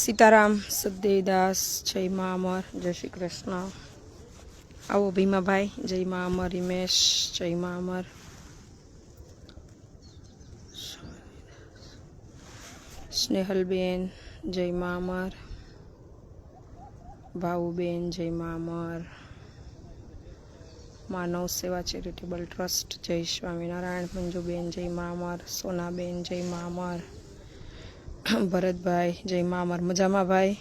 सीताराम सदेदास जय माँ अमर जय श्री कृष्ण। आओ भीमा भाई जय माँ अमर। हिमेश जय माँ अमर। स्नेहल बेन जय माँ अमर। भाऊ बेन जय माँ अमर। मानव सेवा चैरिटेबल ट्रस्ट जय स्वामीनारायण। मंजू बेन जय माँ अमर। सोना बेन जय माँ अमर। भरत भाई जय माँ अमर। मजामा भाई।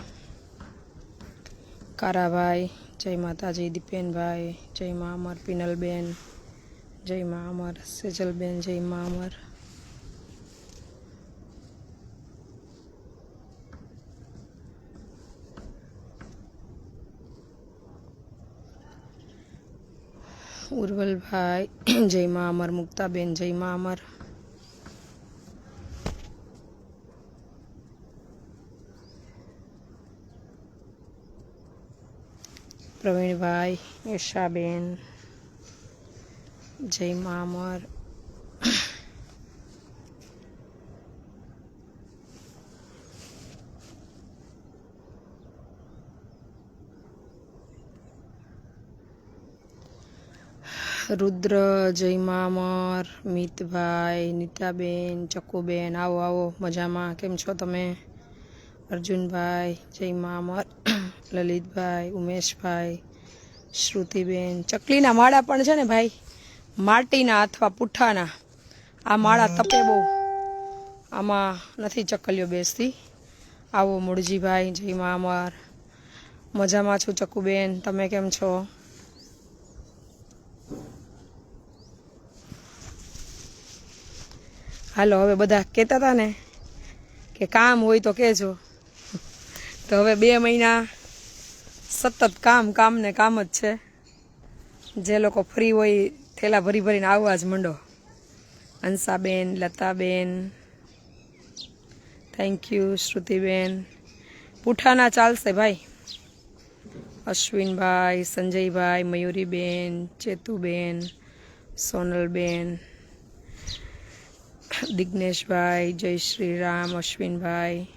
कारा भाई जय माताजी। दीपेन भाई जय माँ अमर। पिनल बेन जय माँ अमर। सेजल बेन जय माँ अमर। उर्वल भाई जय माँ अमर। मुक्ता बेन जय माँ अमर। प्रवीण भाई ईशा बेन जय माँ अमर। रुद्र जय माँ अमर। मीत भाई नीताबेन चक्कूबेन आओ आओ मजामा केम छो तमे। अर्जुन भाई जय माँ अमर। ललित भाई उमेश भाई श्रुतिबेन। चकलीना माळा पण छे ने भाई माटीना अथवा पुठाना। आ माळा तपे बहू आमा नथी चकलीओ बेसती। आओ मुळजी भाई जय माँ अमर। मजामा छुं चक्कूबेन तमे केम छो। हालो हवे बधा कहेता था ने कि काम होय तो कहेजो। तो हवे 2 महीना सतत काम काम ने काम ज छे। जे लोको फ्री होय थेला भरी भरीने आववा ज मंडो। Hansaben Lataben thank you. श्रुतिबेन पुठाना चालशे भाई। अश्विन भाई संजय भाई मयूरीबेन चेतुबेन सोनलबेन दिग्नेश भाई जय श्री राम। अश्विन भाई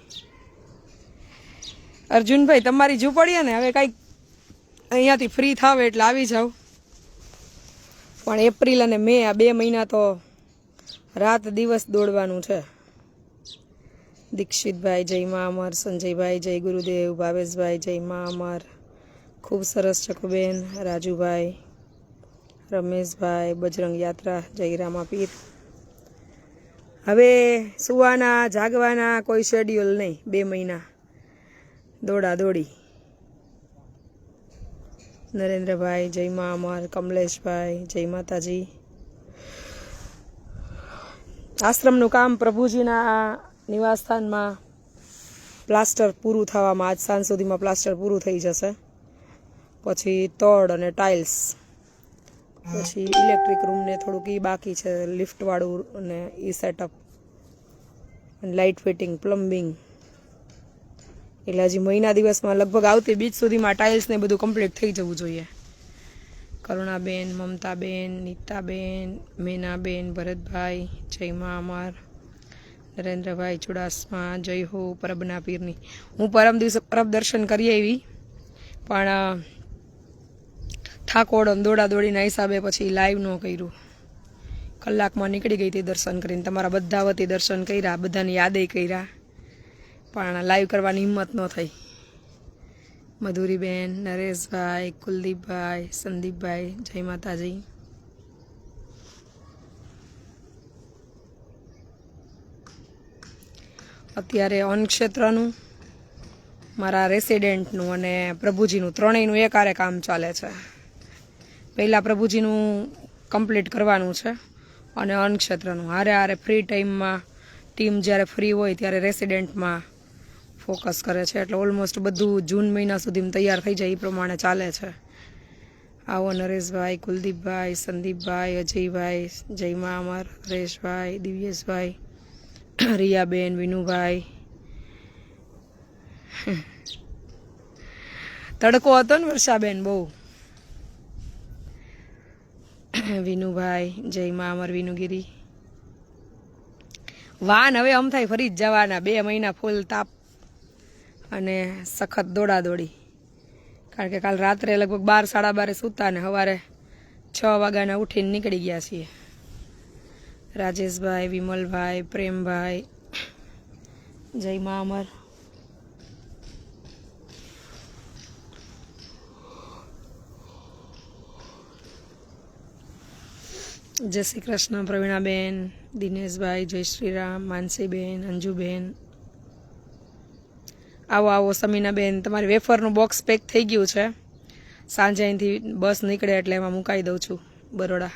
अर्जुन भाई तमारी झूंपड़ीए ने हवे कांईक अहींयाथी फ्री थाव एटले आवी जाओ। पण एप्रिल अने मे आ 2 महीना तो रात दिवस दौड़वानुं छे। दीक्षित भाई जय माँ अमर। संजय भाई जय गुरुदेव। भावेश भाई जय माँ अमर। खूब सरस चकुबेन। राजू भाई रमेश भाई बजरंग यात्रा जय रामा पीर। हवे सुवाना जागवाना कोई शेड्यूल नहीं। 2 महीना दौड़ा दौड़ी। नरेंद्र भाई जय माँ अमर। कमलेश भाई जय माताजी। आश्रमનું કામ પ્રભુજીના નિવાસસ્થાનમાં પ્લાસ્ટર પૂરું થવામાં આજ સાંજ સુધીમાં પ્લાસ્ટર પૂરું થઈ જશે। પછી તળ અને ટાઇલ્સ પછી ઇલેક્ટ્રિક રૂમને થોડુંક ઈ બાકી છે લિફ્ટવાળું અને ઈ સેટઅપ અને લાઇટ ફિટિંગ પ્લમ્બિંગ એટલે હજી મહિના દિવસમાં લગભગ આવતી બીજ સુધીમાં ટાઇલ્સ ને બધું કમ્પ્લીટ થઈ જવું જોઈએ। करुणाबेन ममताबेन नीताबेन मीनाबेन भरतभाई जय माँ अमर। नरेंद्र भाई चुड़ासमा जय हो परबना पीरनी। हूँ परम दिवसे परब दर्शन करी आई पण थाकोड़ दौड़ा दौड़ीना हिसाबे पछी लाइव न कर्युं। कलाकमां निकળી गई थी दर्शन करीने। तमारा बधा वती दर्शन कर्या बधाने यादेय कर्या पण लाइव करवानी हिम्मत न थई। मधुरीबेन नरेश भाई कुलदीप भाई संदीप भाई जय माताजी। अत्यारे ऑन क्षेत्रनु मारा रेसिडेंटनु अने प्रभुजीनु त्रणेयनु एकारे काम चाले छे। पहला प्रभुजीनु कम्प्लीट करवानुं छे अने ऑन क्षेत्रनु हारे हारे फ्री टाइम में टीम ज्यारे फ्री होय त्यारे रेसिडेंट में फोकस करे छे। एटले ऑलमोस्ट बधुं जून महीना सुधीमां तैयार थई जाय ए प्रमाणे चाले छे। आओ नरेश भाई कुलदीप भाई संदीप भाई अजय भाई जय माँ अमर। हरेश भाई दिव्येश भाई रियाबेन विनू भाई तड़को हतो ने वर्षाबेन बहु। विनू भाई जय माँ अमर विनुगिरी। वान हवे अम थाय फरी ज जवाना 2 महीना फूल ताप અને સખત દોડાદોડી, કારણ કે કાલ રાત્રે લગભગ 12 સાડા 12 સૂતા ને સવારે 6 વાગ્યાના ઉઠીને નીકળી ગયા છીએ. રાજેશભાઈ, વિમલભાઈ, પ્રેમભાઈ, જય મા અમર. જય શ્રી કૃષ્ણ પ્રવીણાબેન, દિનેશભાઈ, જય શ્રી રામ, માનસીબેન, અંજુબેન. આવો આવો સમીનાબેન, તમારી વેફરનું બોક્સ પેક થઈ ગયું છે. સાંજે અહીંથી બસ નીકળે એટલે એમાં મુકાઈ દઉં છું બરોડા.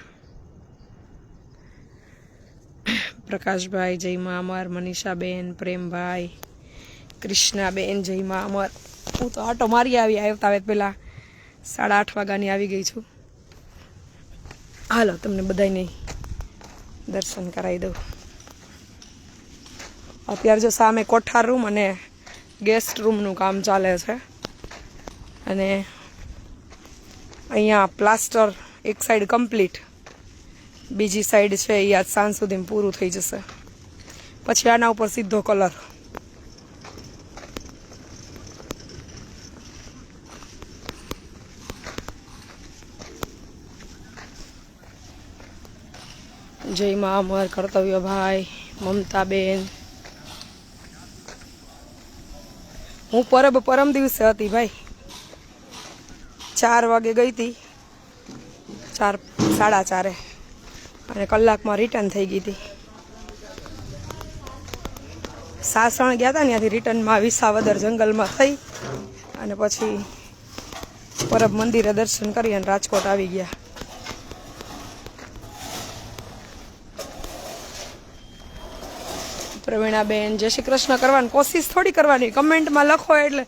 પ્રકાશભાઈ, જય મા અમર. મનીષાબેન, પ્રેમભાઈ, કૃષ્ણાબેન, જય મા અમર. હું તો આટો મારી આવતા આવે પહેલાં 8:30 વાગ્યાની આવી ગઈ છું. હાલો તમને બધાને દર્શન કરાવી દઉં. અત્યારે જો સામે કોઠાર રૂમ અને ગેસ્ટ રૂમનું કામ ચાલે છે, અને અહીંયા પ્લાસ્ટર એક સાઈડ કમ્પ્લીટ, બીજી સાઈડ છે એ આજ સાંજ સુધીમાં પૂરું થઈ જશે. પછી આના ઉપર સીધો કલર. જય મા અમર, કર્તવ્યભાઈ, મમતાબેન. હું પરમ દિવસે હતી ભાઈ, 4 વાગે ગઈ હતી, 4 સાડા 4, અને કલાકમાં રિટર્ન થઈ ગઈ હતી. સાસણ ગયા હતા, ત્યાંથી રિટર્નમાં વિસાવદર જંગલમાં થઈ અને પછી પરબ મંદિરે દર્શન કરી અને રાજકોટ આવી ગયા. પ્રવીણાબેન, જય શ્રી કૃષ્ણ કરવાની કોશિશ થોડી કરવાની, કમેન્ટમાં લખો એટલે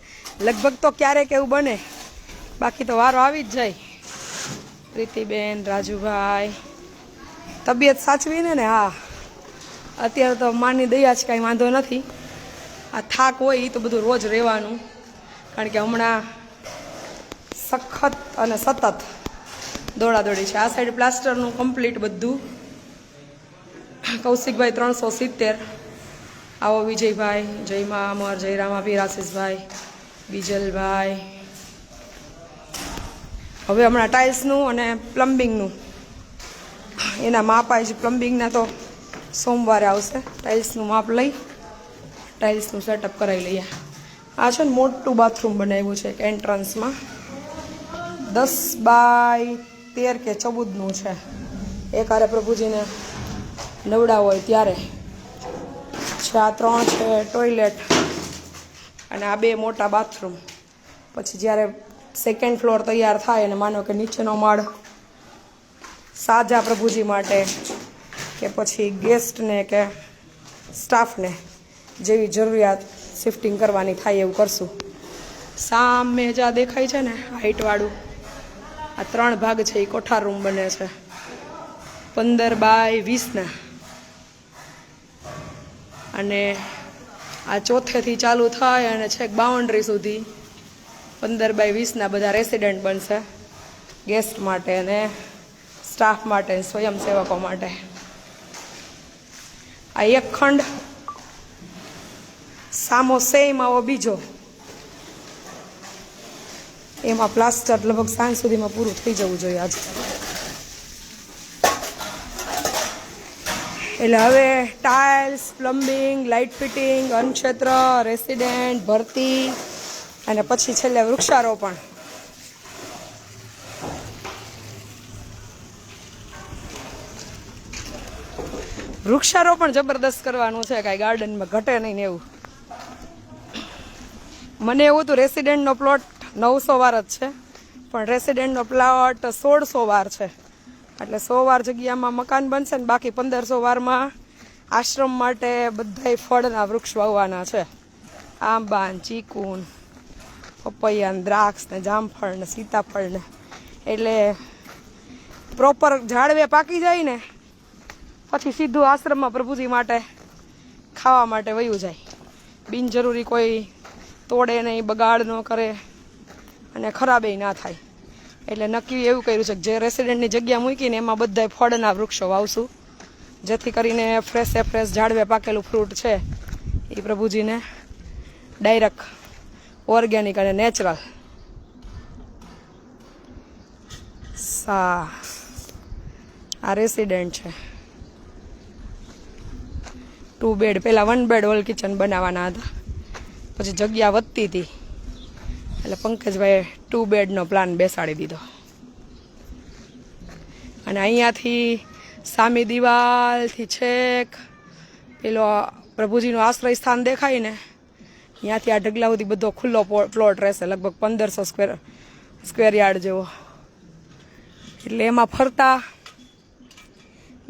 લગભગ તો ક્યારેક એવું બને, બાકી તો વારો આવી જ જાય. પ્રીતિબેન, રાજુભાઈ, તબિયત સાચવીને ને. હા, અત્યારે તો માની દયા જ કાંઈ વાંધો નથી. આ થાક હોય એ તો બધું રોજ રહેવાનું, કારણ કે હમણાં સખત અને સતત દોડાદોડી છે. આ સાઈડ પ્લાસ્ટરનું કમ્પ્લીટ બધું. કૌશિકભાઈ 370. આવો વિજયભાઈ, જય મા અમર, જય રામાભી, આશીષભાઈ, બીજલભાઈ. હવે હમણાં ટાઇલ્સનું અને પ્લમ્બિંગનું એના માપ આવી છે. પ્લમ્બિંગના તો સોમવારે આવશે. ટાઇલ્સનું માપ લઈ ટાઇલ્સનું સેટઅપ કરાવી લઈએ. આ છે ને મોટું બાથરૂમ બનાવ્યું છે એક એન્ટ્રન્સમાં, 10 બાય 13 કે 14નું છે. એક હારે પ્રભુજીને નવડા હોય ત્યારે છે. આ 3 છે ટોયલેટ અને આ 2 મોટા બાથરૂમ. પછી જ્યારે સેકન્ડ ફ્લોર તૈયાર થાય અને માનો કે નીચેનો માળ સાજા પ્રભુજી માટે કે પછી ગેસ્ટને કે સ્ટાફને જેવી જરૂરિયાત શિફ્ટિંગ કરવાની થાય એવું કરશું. સામે જ્યાં દેખાય છે ને હાઇટવાળું, આ 3 ભાગ છે એ કોઠાર રૂમ બને છે, 15 બાય 20ના. અને આ ચોથેથી ચાલુ થાય અને છેક બાઉન્ડ્રી સુધી 15 બાય 20ના બધા રેસિડેન્ટ બનશે, ગેસ્ટ માટે અને સ્ટાફ માટે, સ્વયંસેવકો માટે. આ એક ખંડ, સામો સેમ આવો બીજો, એમાં પ્લાસ્ટર લગભગ સાંજ સુધીમાં પૂરું થઈ જવું જોઈએ આજે. એટલે હવે ટાઇલ્સ, પ્લમ્બિંગ, લાઇટ ફિટિંગ, અન્નક્ષેત્ર, રેસિડેન્ટ, ભરતી અને પછી છેલ્લે વૃક્ષારોપણ. વૃક્ષારોપણ જબરદસ્ત કરવાનું છે, કાંઈ ગાર્ડનમાં ઘટે નહીં ને એવું. મને એવું હતું રેસિડેન્ટનો પ્લોટ 900 વાર જ છે, પણ રેસિડેન્ટનો પ્લોટ 1600 વાર છે. એટલે 100 વાર જગ્યામાં મકાન બનશે ને બાકી 1500 વારમાં આશ્રમ માટે બધાય ફળના વૃક્ષ વાવવાના છે. આંબા, ચીકુ, પપૈયા, દ્રાક્ષ ને જામફળ ને સીતાફળ ને. એટલે પ્રોપર ઝાડવે પાકી જાય ને પછી સીધું આશ્રમમાં પ્રભુજી માટે ખાવા માટે વયું જાય. બિનજરૂરી કોઈ તોડે નહીં, બગાડ ન કરે અને ખરાબેય ના થાય. એટલે નક્કી એવું કર્યું છે કે જે રેસિડેન્ટની જગ્યા મૂકીને એમાં બધાય ફળના વૃક્ષો વાવશું, જેથી કરીને ફ્રેશ ઝાડવે પાકેલું ફ્રૂટ છે એ પ્રભુજીને ડાયરેક્ટ ઓર્ગેનિક અને નેચરલ. આ રેસિડેન્ટ છે. 2 બેડ. પહેલાં 1 બેડ હોલ કિચન બનાવવાના હતા, પછી જગ્યા વધતી હતી એટલે પંકજભાઈએ 2 બેડનો પ્લાન બેસાડી દીધો. અને અહીંયાથી સામી દિવાલથી છેક પેલો પ્રભુજીનું આશ્રય સ્થાન દેખાય ને, ત્યાંથી આ ઢગલા સુધી બધો ખુલ્લો પ્લોટ રહેશે, લગભગ 1500 સ્ક્વેર યાર્ડ જેવો. એટલે એમાં ફરતા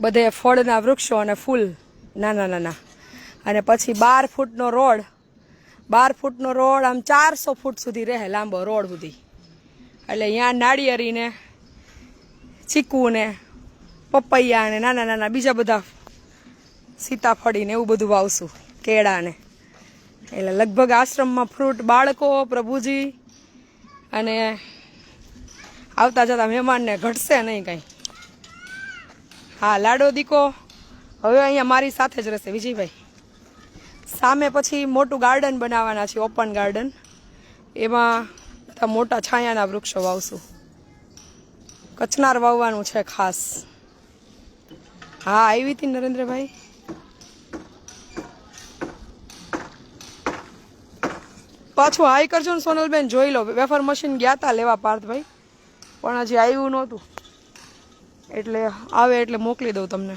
બધે ફળના વૃક્ષો અને ફૂલ નાના નાના. અને પછી 12 ફૂટનો રોડ, 12 ફૂટનો રોડ આમ 400 ફૂટ સુધી રહે લાંબો રોડ સુધી. એટલે અહીંયા નાળિયેરીને, ચીકુને, પપૈયા ને નાના નાના બીજા બધા સીતાફળીને એવું બધું વાવશું, કેળાને. એટલે લગભગ આશ્રમમાં ફ્રૂટ બાળકો, પ્રભુજી અને આવતા જતા મહેમાનને ઘટશે નહીં કંઈ. હા, લાડો દીકો હવે અહીંયા મારી સાથે જ રહેશે વિજયભાઈ. સામે પછી મોટું ગાર્ડન બનાવવાના છે, ઓપન ગાર્ડન. એમાં બધા મોટા છાયાના વૃક્ષો વાવશું. કચનાર વાવવાનું છે ખાસ. હા, આવી હતી નરેન્દ્રભાઈ. પાછું હાઈ કરજો ને સોનલબેન, જોઈ લો. વેફર મશીન ગયા હતા લેવા પાર્થભાઈ, પણ હજી આવ્યું નહોતું, એટલે આવે એટલે મોકલી દઉં તમને.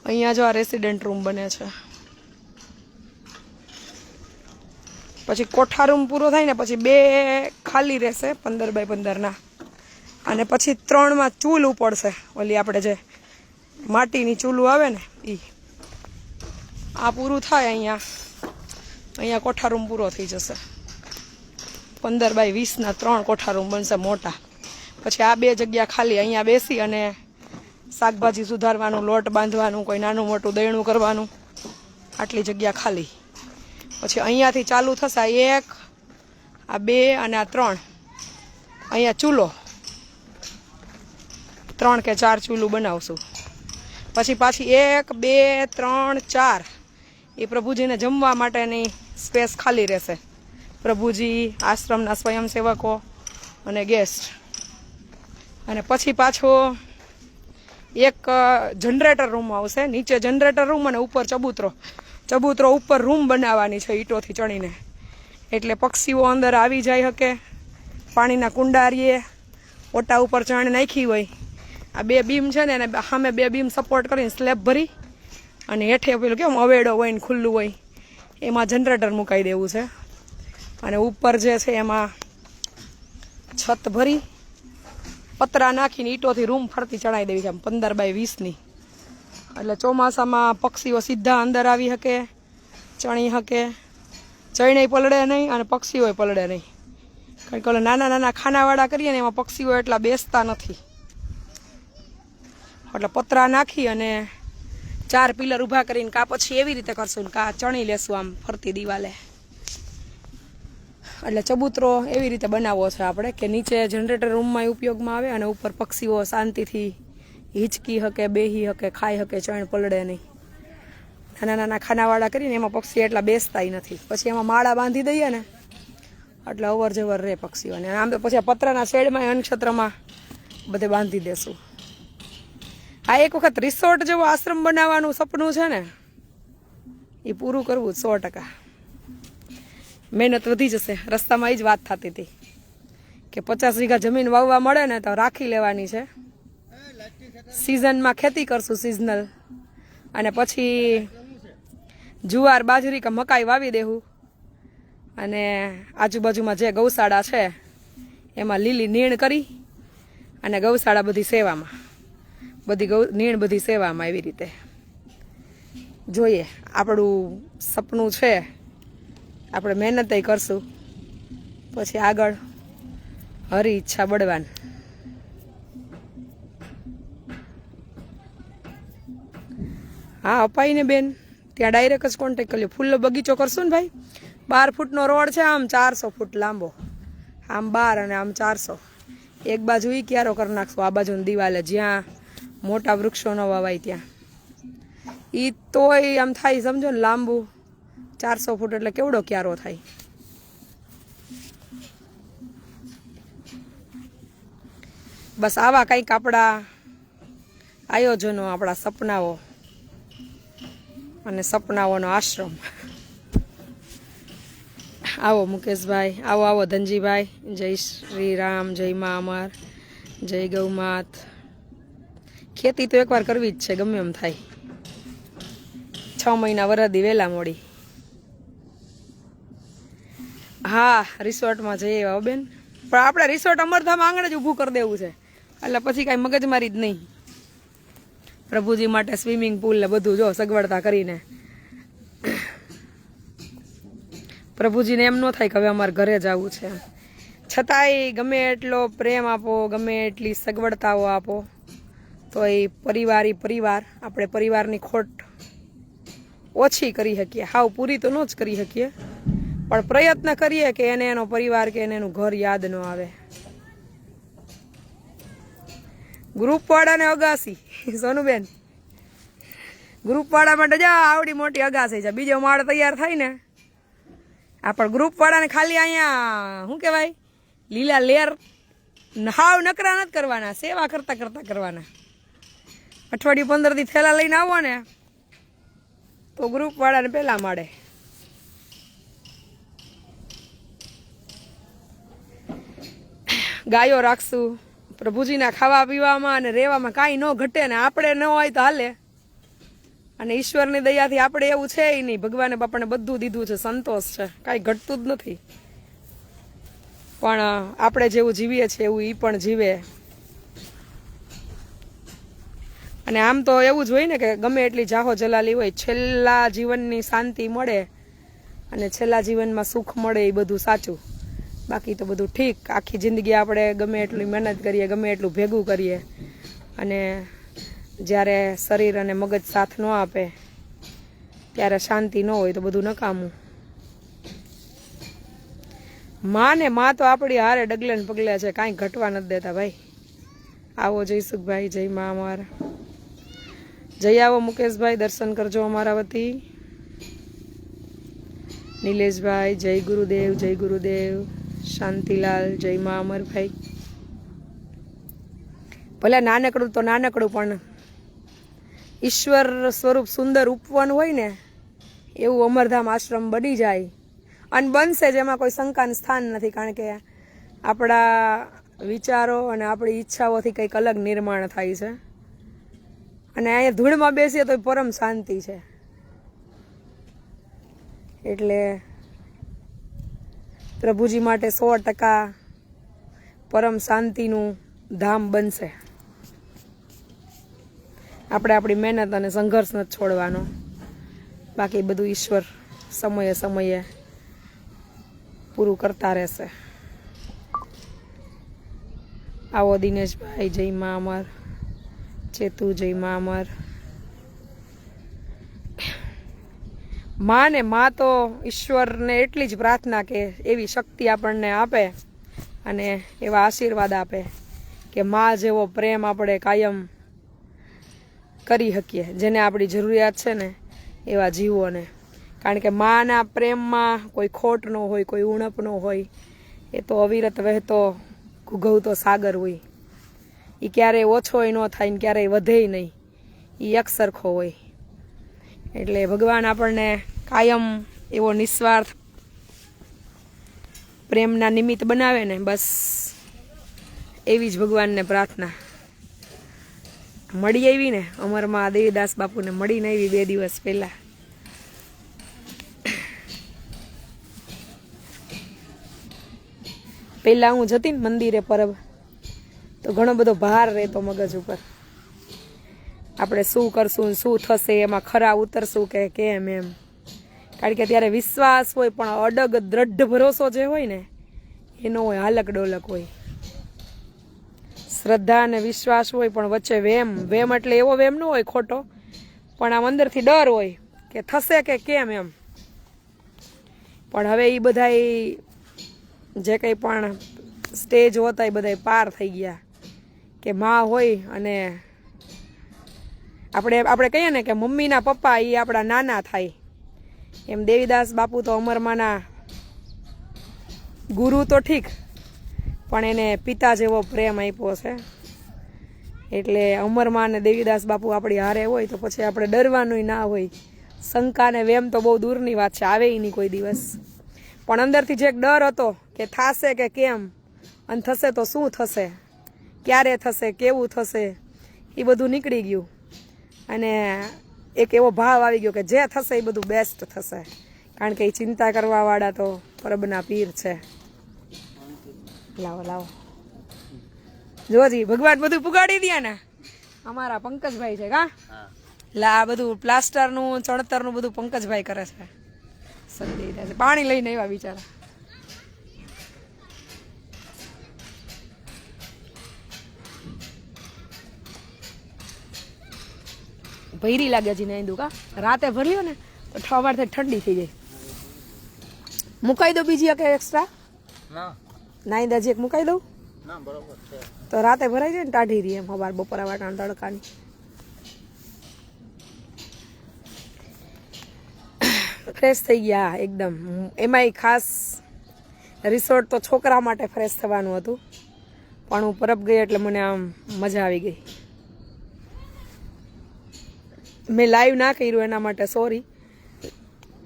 અહીંયા જો આ રેસિડેન્ટ રૂમ બને છે. પછી કોઠા રૂમ પૂરો થાય ને પછી 2 ખાલી રહેશે 15 બાય 15ના. અને પછી 3માં ચૂલ ઉપડશે, ઓલી આપણે જે માટીની ચૂલું આવે ને એ. આ પૂરું થાય અહીંયા કોઠા રૂમ પૂરો થઈ જશે. 15 બાય 20ના 3 કોઠા રૂમ બનશે મોટા. પછી આ 2 જગ્યા ખાલી, અહીંયા બેસી અને શાકભાજી સુધારવાનું, લોટ બાંધવાનું, કોઈ નાનું મોટું દયણું કરવાનું, આટલી જગ્યા ખાલી. પછી અહીંયાથી ચાલુ થશે 1, આ 2 અને આ 3. અહીંયા ચૂલો 3 કે 4 ચૂલું બનાવશું. પછી પાછી 1, 2, 3, 4 એ પ્રભુજીને જમવા માટેની સ્પેસ ખાલી રહેશે. પ્રભુજી, આશ્રમના સ્વયંસેવકો અને ગેસ્ટ. અને પછી પાછો એક જનરેટર રૂમ આવશે. નીચે જનરેટર રૂમ અને ઉપર ચબૂતરો ઉપર રૂમ બનાવવાની છે ઈંટોથી ચણીને, એટલે પક્ષીઓ અંદર આવી જાય શકે. પાણીના કુંડારીએ ઓટા ઉપર ચણ નાખી હોય. આ 2 બીમ છે ને, એને સામે 2 બીમ સપોર્ટ કરીને સ્લેબ ભરી અને હેઠે પેલું કેમ અવેડો હોય ને ખુલ્લું હોય એમાં જનરેટર મુકાઈ દેવું છે. અને ઉપર જે છે એમાં છત ભરી પતરા નાખીને ઈંટોથી રૂમ ફરતી ચડાવી દેવી છે, 15 બાય 20ની. એટલે ચોમાસામાં પક્ષીઓ સીધા અંદર આવી શકે, ચણી શકે. ચણે પલળે નહીં અને પક્ષીઓ પલળે નહીં. કારણ કે ઓલા નાના નાના ખાનાવાળા કરીએ ને એમાં પક્ષીઓ એટલા બેસતા નથી. એટલે પતરા નાખી અને 4 પિલર ઊભા કરીને કા પછી એવી રીતે કરશું ને કા ચણી લેશું આમ ફરતી દિવાલે. એટલે ચબૂતરો એવી રીતે બનાવવો છે આપણે કે નીચે જનરેટર રૂમમાં ઉપયોગમાં આવે અને ઉપર પક્ષીઓ શાંતિથી હિંચકી શકે, બેહી શકે, ખાઈ શકે, ચણ પલળે નહીં. નાના નાના ખાનાવાળા કરીને એમાં પક્ષી એટલા બેસતાય નથી. પછી એમાં માળા બાંધી દઈએ ને એટલે અવર જવર રહે પક્ષીઓને. આમ તો પછી પતરાના શેડમાં અનક્ષેત્રમાં બધે બાંધી દેશું. આ એક વખત રિસોર્ટ જેવો આશ્રમ બનાવવાનું સપનું છે ને, એ પૂરું કરવું 100%. મહેનત વધી જશે. રસ્તામાં એ જ વાત થતી હતી કે 50 વીઘા જમીન વાવવા મળે ને તો રાખી લેવાની છે. સિઝનમાં ખેતી કરશું, સિઝનલ. અને પછી જુવાર, બાજરી કે મકાઈ વાવી દેવું. અને આજુબાજુમાં જે ગૌશાળા છે એમાં લીલી નીણ કરી અને ગૌશાળા બધી સેવામાં, નીણ બધી સેવામાં. એવી રીતે જોઈએ. આપણું સપનું છે, આપણે મહેનત કરશું, પછી આગળ હરી ઈચ્છા બળવાન. હા, અપાઈને બેન ત્યાં ડાયરેક્ટ જ કોન્ટેક કર્યો. ફૂલનો બગીચો કરશું ને ભાઈ. 12 ફૂટનો રોડ છે, આમ 400 ફૂટ લાંબો, આમ 12 અને આમ 400. એક બાજુ ઈ ક્યારો કરી નાખશું, આ બાજુની દિવાલે જ્યાં મોટા વૃક્ષો ન વાવાય ત્યાં. ઈ તોય આમ થાય સમજો ને લાંબુ 400 ફૂટ એટલે કેવડો ક્યારો થાય. બસ આવા કંઈક આપણા આયોજનો, આપણા સપનાઓ અને સપનાઓનો આશ્રમ. આવો મુકેશભાઈ, આવો આવો ધનજીભાઈ. જય શ્રી રામ, જય મા અમર, જય ગૌમાત. ખેતી તો એકવાર કરવી જ છે, ગમે એમ થાય. 6 મહિના વરદી વહેલા મોડી. હા, રિસોર્ટમાં જઈએ આવો બેન, પણ આપણે રિસોર્ટ અમરધામ આંગણે જ ઊભું કરી દેવું છે, એટલે પછી કાંઈ મગજમારી જ નહીં. પ્રભુજી માટે સ્વિમિંગ પુલ ને બધું જો સગવડતા કરીને. પ્રભુજીને એમ ન થાય કે હવે અમારે ઘરે જવું છે, છતાંય ગમે એટલો પ્રેમ આપો, ગમે એટલી સગવડતાઓ આપો, તો એ પરિવાર આપણે પરિવારની ખોટ ઓછી કરી શકીએ. હાવ પૂરી તો ન જ કરી શકીએ, પણ પ્રયત્ન કરીએ કે એને એનો પરિવાર કે એને એનું ઘર યાદ ન આવે. ગ્રુપવાળાને અગાસી, સોનુબેન, ગ્રુપવાળા માટે જા આવડી મોટી અગાસી છે. બીજો માળ તૈયાર થાય ને, આ પણ ગ્રુપવાળાને ખાલી અહીંયા શું કહેવાય, લીલા લેર હાવ નકરા નથી કરવાના, સેવા કરતા કરવાના. અઠવાડિયું 15 દી થેલા લઈને આવો ને તો ગ્રુપવાળાને પહેલા માળે. ગાયો રાખશું, પ્રભુજીના ખાવા પીવામાં અને રહેવામાં કાંઈ ન ઘટે ને આપણે ન હોય તો હાલે. અને ઈશ્વરની દયાથી આપણે એવું છે નહીં, ભગવાને બાપાને બધું દીધું છે, સંતોષ છે, કાંઈ ઘટતું જ નથી. પણ આપણે જેવું જીવીએ છીએ એવું એ પણ જીવે. અને આમ તો એવું જ હોય ને કે ગમે એટલી જાહો જલાલી હોય, છેલ્લા જીવનની શાંતિ મળે અને છેલ્લા જીવનમાં સુખ મળે એ બધું સાચું. બાકી તો બધું ઠીક. આખી જિંદગી આપણે ગમે એટલી મહેનત કરીએ, ગમે એટલું ભેગું કરીએ, અને જ્યારે શરીર અને મગજ સાથ ન આપે ત્યારે શાંતિ ન હોય તો બધું નકામું. માં તો આપણી હારે ડગલે ને પગલે છે, કાંઈ ઘટવા નથી દેતા ભાઈ. આવો જયસુખભાઈ, જય મા અમારા. જય આવો મુકેશભાઈ, દર્શન કરજો અમારા વતી. નિલેશભાઈ, જય ગુરુદેવ, જય ગુરુદેવ. શાંતિલાલ, જય મા અમરભાઈ. ભલે નાનકડું તો નાનકડું, પણ ઈશ્વર સ્વરૂપ સુંદર ઉપવન હોય ને એવું અમરધામ આશ્રમ બની જાય, અને બનશે જ, એમાં કોઈ શંકાનું સ્થાન નથી. કારણ કે આપણા વિચારો અને આપણી ઈચ્છાઓથી કંઈક અલગ નિર્માણ થાય છે, અને અહીંયા ધૂળમાં બેસીએ તો પરમ શાંતિ છે. એટલે પ્રભુજી માટે 100% પરમ શાંતિનું ધામ બનશે. આપણે આપણી મહેનત અને સંઘર્ષ નથી છોડવાનો, બાકી બધું ઈશ્વર સમયે સમયે પૂરું કરતા રહેશે. આવો દિનેશભાઈ, જય મા અમર. ચેતુ, જય મા અમર. માં તો ઈશ્વરને એટલી જ પ્રાર્થના કે એવી શક્તિ આપણને આપે અને એવા આશીર્વાદ આપે કે માં જેવો પ્રેમ આપણે કાયમ કરી શકીએ. જેને આપણી જરૂરિયાત છે ને એવા જીવોને. કારણ કે માના પ્રેમમાં કોઈ ખોટ ન હોય, કોઈ ઉણપ ન હોય. એ તો અવિરત વહેતો ઘૂઘવતો સાગર હોય. એ ક્યારેય ઓછોય ન થાય ને ક્યારેય વધેય નહીં, એ એકસરખો હોય. એટલે ભગવાન આપણને કાયમ એવો નિસ્વાર્થ પ્રેમના નિમિત્ત બનાવે ને, બસ એવી જ ભગવાનને પ્રાર્થના. મળી આવી ને અમરમાં દેવીદાસ બાપુને મળીને આવી 2 દિવસ પહેલા. પહેલા હું જતી ને મંદિરે પરબ, તો ઘણો બધો ભાર રહેતો મગજ ઉપર. આપણે શું કરશું, શું થશે, એમાં ખરા ઉતરશું કે કેમ એમ. કારણ કે ત્યારે વિશ્વાસ હોય, પણ અડગ દ્રઢ ભરોસો જે હોય ને એનો હોય, હાલક ડોલક હોય. શ્રદ્ધા અને વિશ્વાસ હોય, પણ વચ્ચે વેમ એટલે એવો વેમ ન હોય ખોટો, પણ આમ અંદરથી ડર હોય કે થશે કે કેમ એમ. પણ હવે એ બધા જે કંઈ પણ સ્ટેજ હોતા એ બધા પાર થઈ ગયા કે માં હોય. અને આપણે કહીએ ને કે મમ્મીના પપ્પા એ આપણા નાના થાય, એમ દેવીદાસ બાપુ તો અમરમાના ગુરુ તો ઠીક, પણ એને પિતા જેવો પ્રેમ આપ્યો છે. એટલે અમરમાં ને દેવીદાસ બાપુ આપણી હારે હોય તો પછી આપણે ડરવાનું ના હોય. શંકા ને વેમ તો બહુ દૂરની વાત છે, આવે નહીં કોઈ દિવસ. પણ અંદરથી જે એક ડર હતો કે થશે કે કેમ, અને થશે તો શું થશે, ક્યારે થશે, કેવું થશે, એ બધું નીકળી ગયું. અને એક એવો ભાવ આવી ગયો કે જે થશે એ બધું બેસ્ટ થશે, કારણ કે એ ચિંતા કરવાવાળા તો પરબના પીર છે. લાવો લાવો જોજી, ભગવાન બધું પુગાડી દે ને. અમારા પંકજભાઈ છે કા, આ બધું પ્લાસ્ટરનું ચણતરનું બધું પંકજભાઈ કરે છે. સદી છે, પાણી લઈને આવ્યા બિચારા. ભૈરી લાગે છે ને કા, રાતે ભર્યો ને તો સવારથી ઠંડી થઈ જાય. મુકાઈ દો બીજી એક એક્સ્ટ્રા નાઈ દાજી એક મુકાઈ દઉં તો રાતે ભરાઈ જાય ને ટાઢી રહી એમ. સવાર બપોરા વાટાણ તડકાની ફ્રેશ થઈ ગયા એકદમ. એમાંય ખાસ રિસોર્ટ તો છોકરા માટે ફ્રેશ થવાનું હતું, પણ હું પરબ ગઈ એટલે મને આમ મજા આવી ગઈ. મેં લાઈવ ના કર્યું એના માટે સોરી,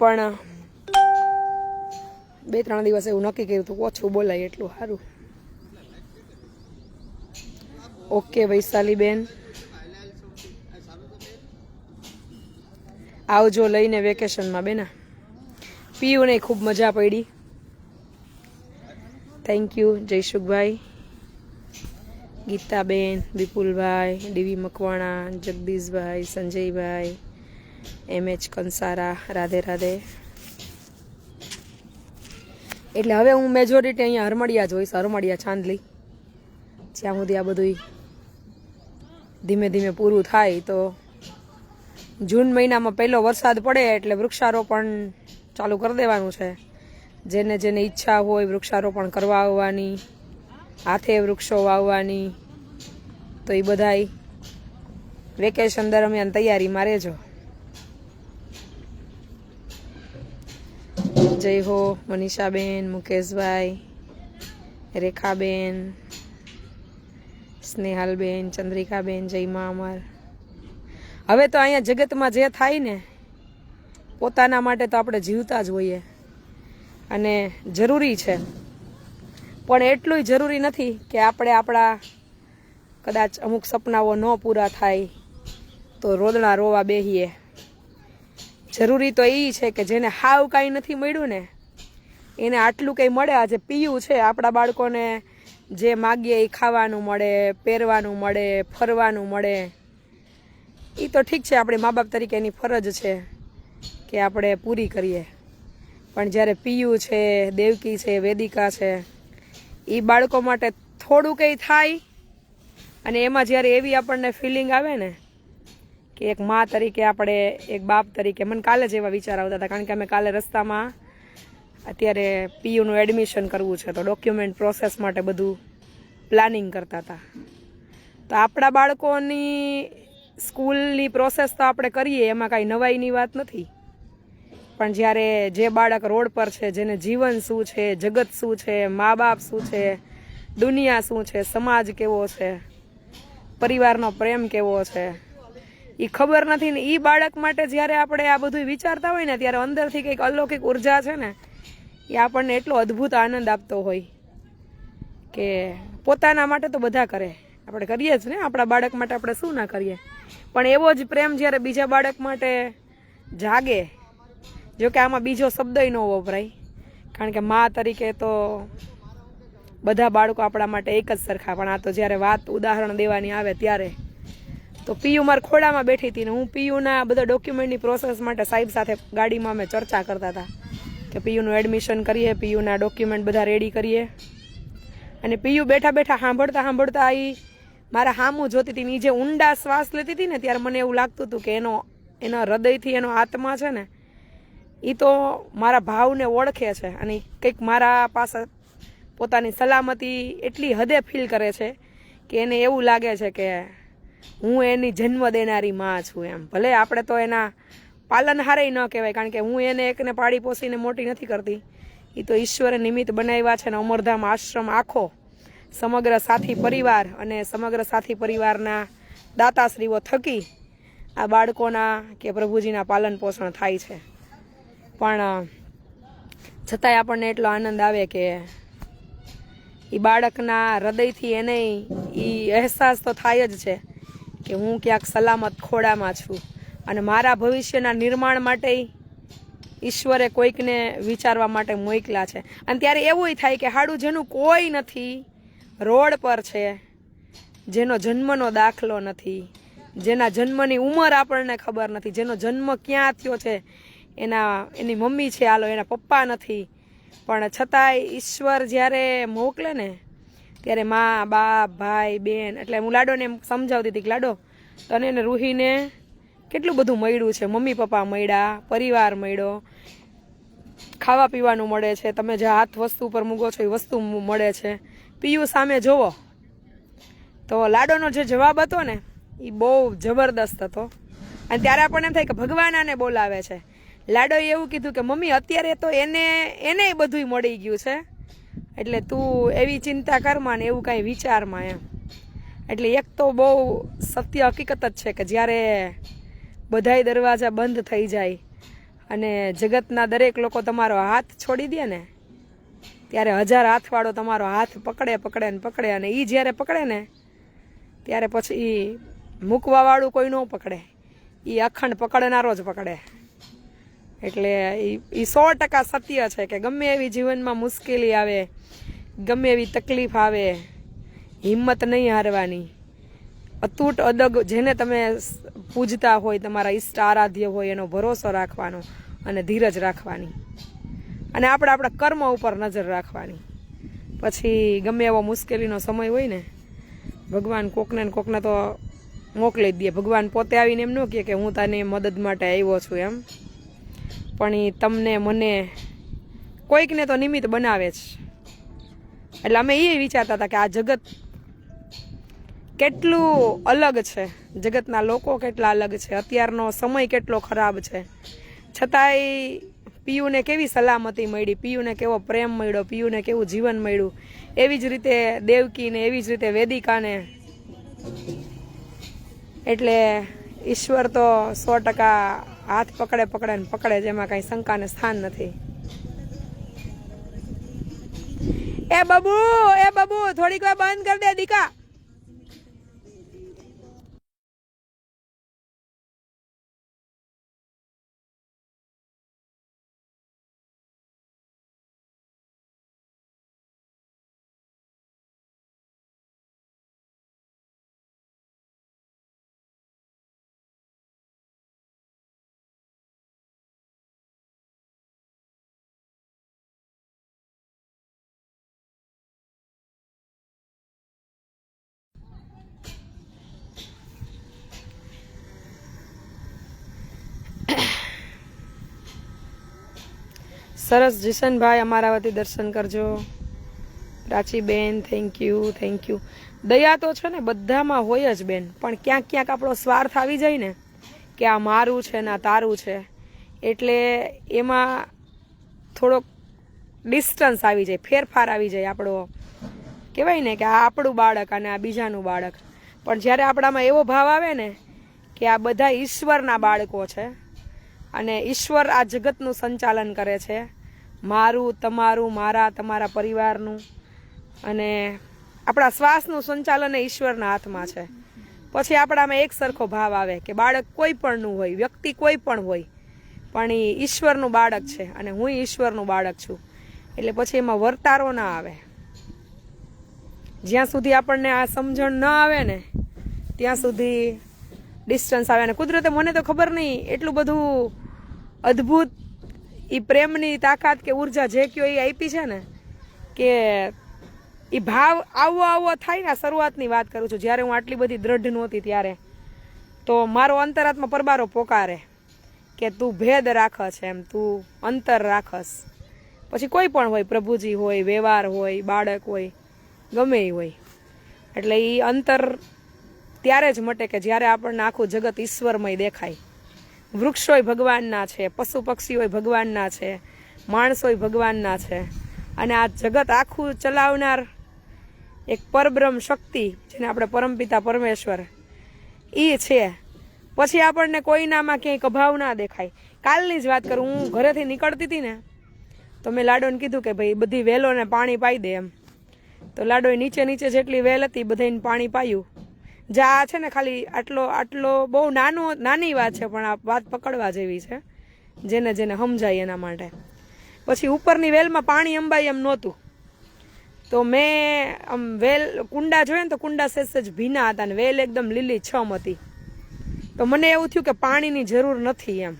પણ 2-3 દિવસ એવું નક્કી કર્યું હતું ઓછું બોલાય એટલું સારું. ઓકે વૈશાલીબેન, આવજો લઈને વેકેશનમાં બેના. પીયુને ખૂબ મજા પડી. Thank you Jaysukhbhai, Gitaben, Vipulbhai, DV Makwana, Jagdishbhai, Sanjaybhai, MH Kansara, Radhe Radhe. એટલે હવે હું મેજોરિટી અહીંયા હરમડિયા જોઈશ, હરમડિયા ચાંદલી. જ્યાં સુધી આ બધું ધીમે ધીમે પૂરું થાય તો જૂન મહિનામાં પહેલો વરસાદ પડે એટલે વૃક્ષારોપણ ચાલુ કરી દેવાનું છે. જેને જેને ઈચ્છા હોય વૃક્ષારોપણ કરવા આવવાની, હાથે વૃક્ષો વાવવાની, તો એ બધાય વેકેશન દરમિયાન તૈયારીમાં રહેજો. જય હો મનીષાબેન, મુકેશભાઈ, રેખાબેન, સ્નેહાલબેન, ચંદ્રિકાબેન, જય મા અમર. હવે તો અહીંયા જગતમાં જે થાય ને પોતાના માટે તો આપણે જીવતા જ હોઈએ અને જરૂરી છે, પણ એટલું જરૂરી નથી કે આપણે આપણા કદાચ અમુક સપનાઓ ન પૂરા થાય તો રોદણા રોવા બેહીએ. જરૂરી તો એ છે કે જેને હાવ કાંઈ નથી મળ્યું ને એને આટલું કંઈ મળે. આજે પીયું છે, આપણા બાળકોને જે માગીએ એ ખાવાનું મળે, પહેરવાનું મળે, ફરવાનું મળે. એ તો ઠીક છે, આપણે મા બાપ તરીકે એની ફરજ છે કે આપણે પૂરી કરીએ. પણ જ્યારે પીયું છે, દેવકી છે, વેદિકા છે, એ બાળકો માટે થોડું કંઈ થાય અને એમાં જ્યારે એવી આપણને ફિલિંગ આવે ને કે એક મા તરીકે આપણે, એક બાપ તરીકે. મને કાલે જ એવા વિચાર આવતા હતા, કારણ કે અમે કાલે રસ્તામાં અત્યારે પીયુનું એડમિશન કરવું છે તો ડોક્યુમેન્ટ પ્રોસેસ માટે બધું પ્લાનિંગ કરતા હતા. તો આપણા બાળકોની સ્કૂલની પ્રોસેસ તો આપણે કરીએ, એમાં કાંઈ નવાઈની વાત નથી. પણ જ્યારે જે બાળક રોડ પર છે, જેને જીવન શું છે, જગત શું છે, મા બાપ શું છે, દુનિયા શું છે, સમાજ કેવો છે, પરિવારનો પ્રેમ કેવો છે, એ ખબર નથી ને. એ બાળક માટે જ્યારે આપણે આ બધું વિચારતા હોય ને ત્યારે અંદરથી કંઈક અલૌકિક ઉર્જા છે ને, એ આપણને એટલો અદ્ભુત આનંદ આપતો હોય કે પોતાના માટે તો બધા કરે, આપણે કરીએ જ ને, આપણા બાળક માટે આપણે શું ના કરીએ. પણ એવો જ પ્રેમ જ્યારે બીજા બાળક માટે જાગે, જો કે આમાં બીજો શબ્દ ન વપરાય, કારણ કે મા તરીકે તો બધા બાળકો આપણા માટે એક જ સરખા. પણ આ તો જ્યારે વાત ઉદાહરણ દેવાની આવે ત્યારે તો પીયુ મારા ખોડામાં બેઠી હતી ને હું પીયુના બધા ડોક્યુમેન્ટની પ્રોસેસ માટે સાહેબ સાથે ગાડીમાં અમે ચર્ચા કરતા હતા કે પીયુનું એડમિશન કરીએ, પીયુના ડોક્યુમેન્ટ બધા રેડી કરીએ. અને પીયુ બેઠા બેઠા સાંભળતા એ મારા હામું જોતી હતી. જે ઊંડા શ્વાસ લેતી હતી ને ત્યારે મને એવું લાગતું હતું કે એના હૃદયથી એનો આત્મા છે ને એ તો મારા ભાવને ઓળખે છે અને કંઈક મારા પાસે પોતાની સલામતી એટલી હદે ફીલ કરે છે કે એને એવું લાગે છે કે હું એની જન્મ દેનારી માં છું એમ. ભલે આપણે તો એના પાલનહારે ન કહેવાય, કારણ કે હું એને એકને પાળી પોસીને મોટી નથી કરતી. એ તો ઈશ્વરે નિમિત્ત બનાવ્યા છે ને અમરધામ આશ્રમ આખો સમગ્ર સાથી પરિવાર અને સમગ્ર સાથી પરિવારના દાતાશ્રીઓ થકી આ બાળકોના કે પ્રભુજીના પાલન પોષણ થાય છે. પણ છતાંય આપણને એટલો આનંદ આવે કે એ બાળકના હૃદયથી એને એ અહેસાસ તો થાય જ છે કે હું ક્યાંક સલામત ખોળામાં છું અને મારા ભવિષ્યના નિર્માણ માટે ઈશ્વરે કોઈકને વિચારવા માટે મોકલા છે. અને ત્યારે એવું થાય કે હાડું જેનું કોઈ નથી, રોડ પર છે, જેનો જન્મનો દાખલો નથી, જેના જન્મની ઉંમર આપણને ખબર નથી, જેનો જન્મ ક્યાં થયો છે, એની મમ્મી છે, હાલો એના પપ્પા નથી, પણ છતાંય ઈશ્વર જ્યારે મોકલે ને ત્યારે મા, બાપ, ભાઈ, બેન, એટલે હું લાડોને એમ સમજાવતી હતી કે લાડો તને ને રૂહીને કેટલું બધું મળ્યું છે. મમ્મી પપ્પા મળ્યા, પરિવાર મળ્યો, ખાવા પીવાનું મળે છે, તમે જે હાથ વસ્તુ પર મૂકો છો એ વસ્તુ મળે છે. પીયું સામે જોવો તો લાડોનો જે જવાબ હતો ને એ બહુ જબરદસ્ત હતો. અને ત્યારે આપણને એમ થાય કે ભગવાન આને બોલાવે છે. લાડોએ એવું કીધું કે મમ્મી અત્યારે તો એને બધું મળી ગયું છે, એટલે તું એવી ચિંતા કરમાં ને એવું કાંઈ વિચારમાં એમ. એટલે એક તો બહુ સત્ય હકીકત જ છે કે જ્યારે બધાય દરવાજા બંધ થઈ જાય અને જગતના દરેક લોકો તમારો હાથ છોડી દે ને ત્યારે 1000 હાથવાળો તમારો હાથ પકડે અને એ જ્યારે પકડે ને ત્યારે પછી મૂકવાવાળું કોઈ ન પકડે, એ અખંડ પકડનારો જ પકડે. એટલે એ 100% સત્ય છે કે ગમે એવી જીવનમાં મુશ્કેલી આવે, ગમે એવી તકલીફ આવે, હિંમત નહીં હારવાની. અતૂટ અદગ જેને તમે પૂજતા હોય, તમારા ઈષ્ટ આરાધ્ય હોય, એનો ભરોસો રાખવાનો અને ધીરજ રાખવાની અને આપણા કર્મ ઉપર નજર રાખવાની. પછી ગમે એવો મુશ્કેલીનો સમય હોય ને ભગવાન કોકને તો મોકલી જ દે. ભગવાન પોતે આવીને એમ ન કહે કે હું તને મદદ માટે આવ્યો છું એમ, પણ એ તમને મને કોઈકને તો નિમિત્ત બનાવે જ. એટલે અમે એ વિચારતા હતા કે આ જગત કેટલું અલગ છે, જગતના લોકો કેટલા અલગ છે, અત્યારનો સમય કેટલો ખરાબ છે, છતાંય પિયુને કેવી સલામતી મળી, પિયુને કેવો પ્રેમ મળ્યો, પિયુને કેવું જીવન મળ્યું. એવી જ રીતે દેવકીને, એવી જ રીતે વેદિકાને. એટલે ઈશ્વર તો 100% હાથ પકડે જ, એમાં કાંઈ શંકાને સ્થાન નથી. એ બબુ થોડીક વાર બંધ કરી દે દીકા. સરસ જીશનભાઈ, અમારા વતી દર્શન કરજો. રાચીબેન થેન્ક યુ. દયા તો છે ને બધામાં હોય જ બેન, પણ ક્યાંક આપણો સ્વાર્થ આવી જાય ને કે આ મારું છે ને આ તારું છે, એટલે એમાં થોડોક ડિસ્ટન્સ આવી જાય, ફેરફાર આવી જાય. આપણો કહેવાય ને કે આ આપણું બાળક અને આ બીજાનું બાળક. પણ જ્યારે આપણામાં એવો ભાવ આવે ને કે આ બધા ઈશ્વરના બાળકો છે અને ઈશ્વર આ જગતનું સંચાલન કરે છે, મારું, તમારું, મારા, તમારા પરિવારનું અને આપણા શ્વાસનું સંચાલન ઈશ્વરના હાથમાં છે. પછી આપણામાં એક સરખો ભાવ આવે કે બાળક કોઈ પણનું હોય, વ્યક્તિ કોઈ પણ હોય, પણ એ ઈશ્વરનું બાળક છે અને હું ઈશ્વરનું બાળક છું. એટલે પછી એમાં વર્તારો ના આવે. જ્યાં સુધી આપણને આ સમજણ ન આવે ને ત્યાં સુધી ડિસ્ટન્સ આવે. અને કુદરતે મને તો ખબર નહીં એટલું બધું અદ્ભુત એ પ્રેમની તાકાત કે ઉર્જા જે કયો એ આપી છે ને કે એ ભાવ આવો થાય ને. શરૂઆતની વાત કરું છું, જ્યારે હું આટલી બધી દ્રઢ નહોતી ત્યારે તો મારો અંતરાત્મા પરબારો પોકારે કે તું ભેદ રાખસ, એમ તું અંતર રાખસ. પછી કોઈ પણ હોય, પ્રભુજી હોય, વ્યવહાર હોય, બાળક હોય, ગમે એ હોય. એટલે એ અંતર ત્યારે જ મટે કે જ્યારે આપણને આખું જગત ઈશ્વરમય દેખાય. વૃક્ષોય ભગવાનના છે, પશુ પક્ષીઓય ભગવાનના છે, માણસોય ભગવાનના છે, અને આ જગત આખું ચલાવનાર એક પરબ્રહ્મ શક્તિ જેને આપણે પરમપિતા પરમેશ્વર એ છે. પછી આપણને કોઈનામાં ક્યાંય કભાવ ના દેખાય. કાલની જ વાત કરું, હું ઘરેથી નીકળતી હતી ને તો મેં લાડોને કીધું કે ભાઈ બધી વેલોને પાણી પાઈ દે એમ. તો લાડોએ નીચે નીચે જેટલી વેલ હતી બધાને પાણી પાયું. જા છે ને ખાલી આટલો બહુ નાની વાત છે, પણ આ વાત પકડવા જેવી છે, જેને જેને સમજાય એના માટે. પછી ઉપરની વેલમાં પાણી અંબાઈ એમ નહોતું, તો મેં આમ વેલ કુંડા જોયા ને તો કુંડા સેજ ભીના હતા ને વેલ એકદમ લીલી છમ હતી. તો મને એવું થયું કે પાણીની જરૂર નથી એમ.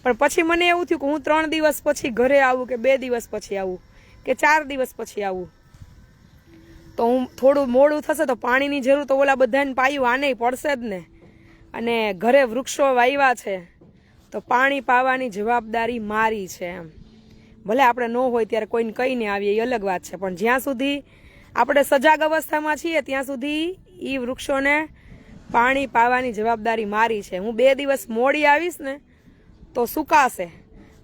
પણ પછી મને એવું થયું કે હું 3 દિવસ પછી ઘરે આવું કે 2 દિવસ પછી આવું કે 4 દિવસ પછી આવું તો હું થોડું મોડું થશે તો પાણીની જરૂર તો ઓલા બધાને પાયું આને પડશે જ ને. અને ઘરે વૃક્ષો વાવ્યા છે તો પાણી પાવાની જવાબદારી મારી છે એમ. ભલે આપણે ન હોય ત્યારે કોઈને કહીને આવીએ એ અલગ વાત છે, પણ જ્યાં સુધી આપણે સજાગ અવસ્થામાં છીએ ત્યાં સુધી એ વૃક્ષોને પાણી પાવાની જવાબદારી મારી છે. હું 2 દિવસ મોડી આવીશ ને તો સુકાશે,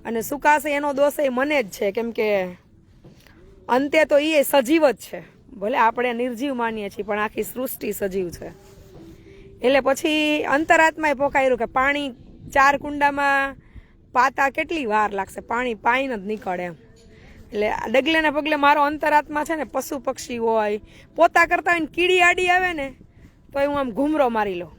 અને સુકાશે એનો દોષ એ મને જ છે, કેમ કે અંતે તો એ સજીવ જ છે. ભલે આપણે નિર્જીવ માનીએ છીએ પણ આખી સૃષ્ટિ સજીવ છે. એટલે પછી અંતરાત્માએ પોકાર્યું કે પાણી 4 કુંડામાં પાતા કેટલી વાર લાગશે, પાણી પાઈને જ નીકળે એમ. એટલે ડગલે ને પગલે મારો અંતરાત્મા છે ને પશુ પક્ષી હોય, પોતા કરતા હોય ને કીડી આડી આવે ને તો હું આમ ઘૂમરો મારી લઉં.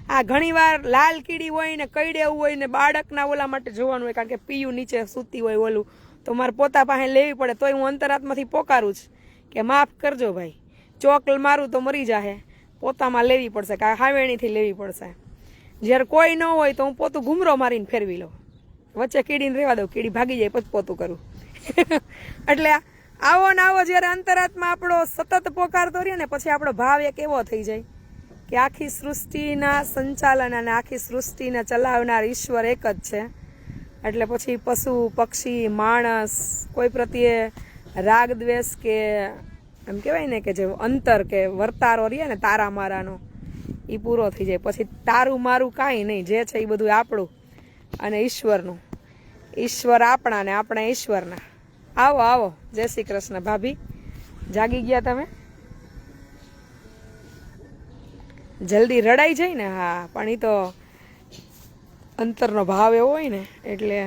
આ ઘણી વાર લાલ કીડી હોય ને કઈડેવું હોય ને બાળકના ઓલા માટે જોવાનું હોય, કારણ કે પીયું નીચે સૂતી હોય ઓલું, તો મારે પોતા પાસે લેવી પડે. તોય હું અંતરાત્માથી પોકારું જ કે માફ કરજો ભાઈ, ચોક મારું તો મરી જાહે, પોતામાં લેવી પડશે, કે હાવેણીથી લેવી પડશે. જ્યારે કોઈ ન હોય તો હું પોતું ઘૂમરો મારીને ફેરવી લઉં, વચ્ચે કીડીને રહેવા દઉં, કીડી ભાગી જાય પછી પોતું કરું. એટલે આવો ને આવો જ્યારે અંતરાત્મા આપણો સતત પોકારતો રહે ને પછી આપણો ભાવ એક એવો થઈ જાય કે આખી સૃષ્ટિના સંચાલન અને આખી સૃષ્ટિને ચલાવનાર ઈશ્વર એક જ છે. એટલે પછી પશુ પક્ષી માણસ કોઈ પ્રત્યે રાગ દ્વેષ કે એમ કહેવાય ને કે જે અંતર કે વર્તારો રહે ને તારા મારાનો એ પૂરો થઈ જાય. પછી તારું મારું કાંઈ નહીં, જે છે એ બધું આપણું અને ઈશ્વરનું. ઈશ્વર આપણા ને આપણે ઈશ્વરના. આવો આવો, જય શ્રી કૃષ્ણ. ભાભી જાગી ગયા તમે? જલ્દી રડાઈ જાય ને. હા, પણ એ તો અંતરનો ભાવ એવો હોય ને એટલે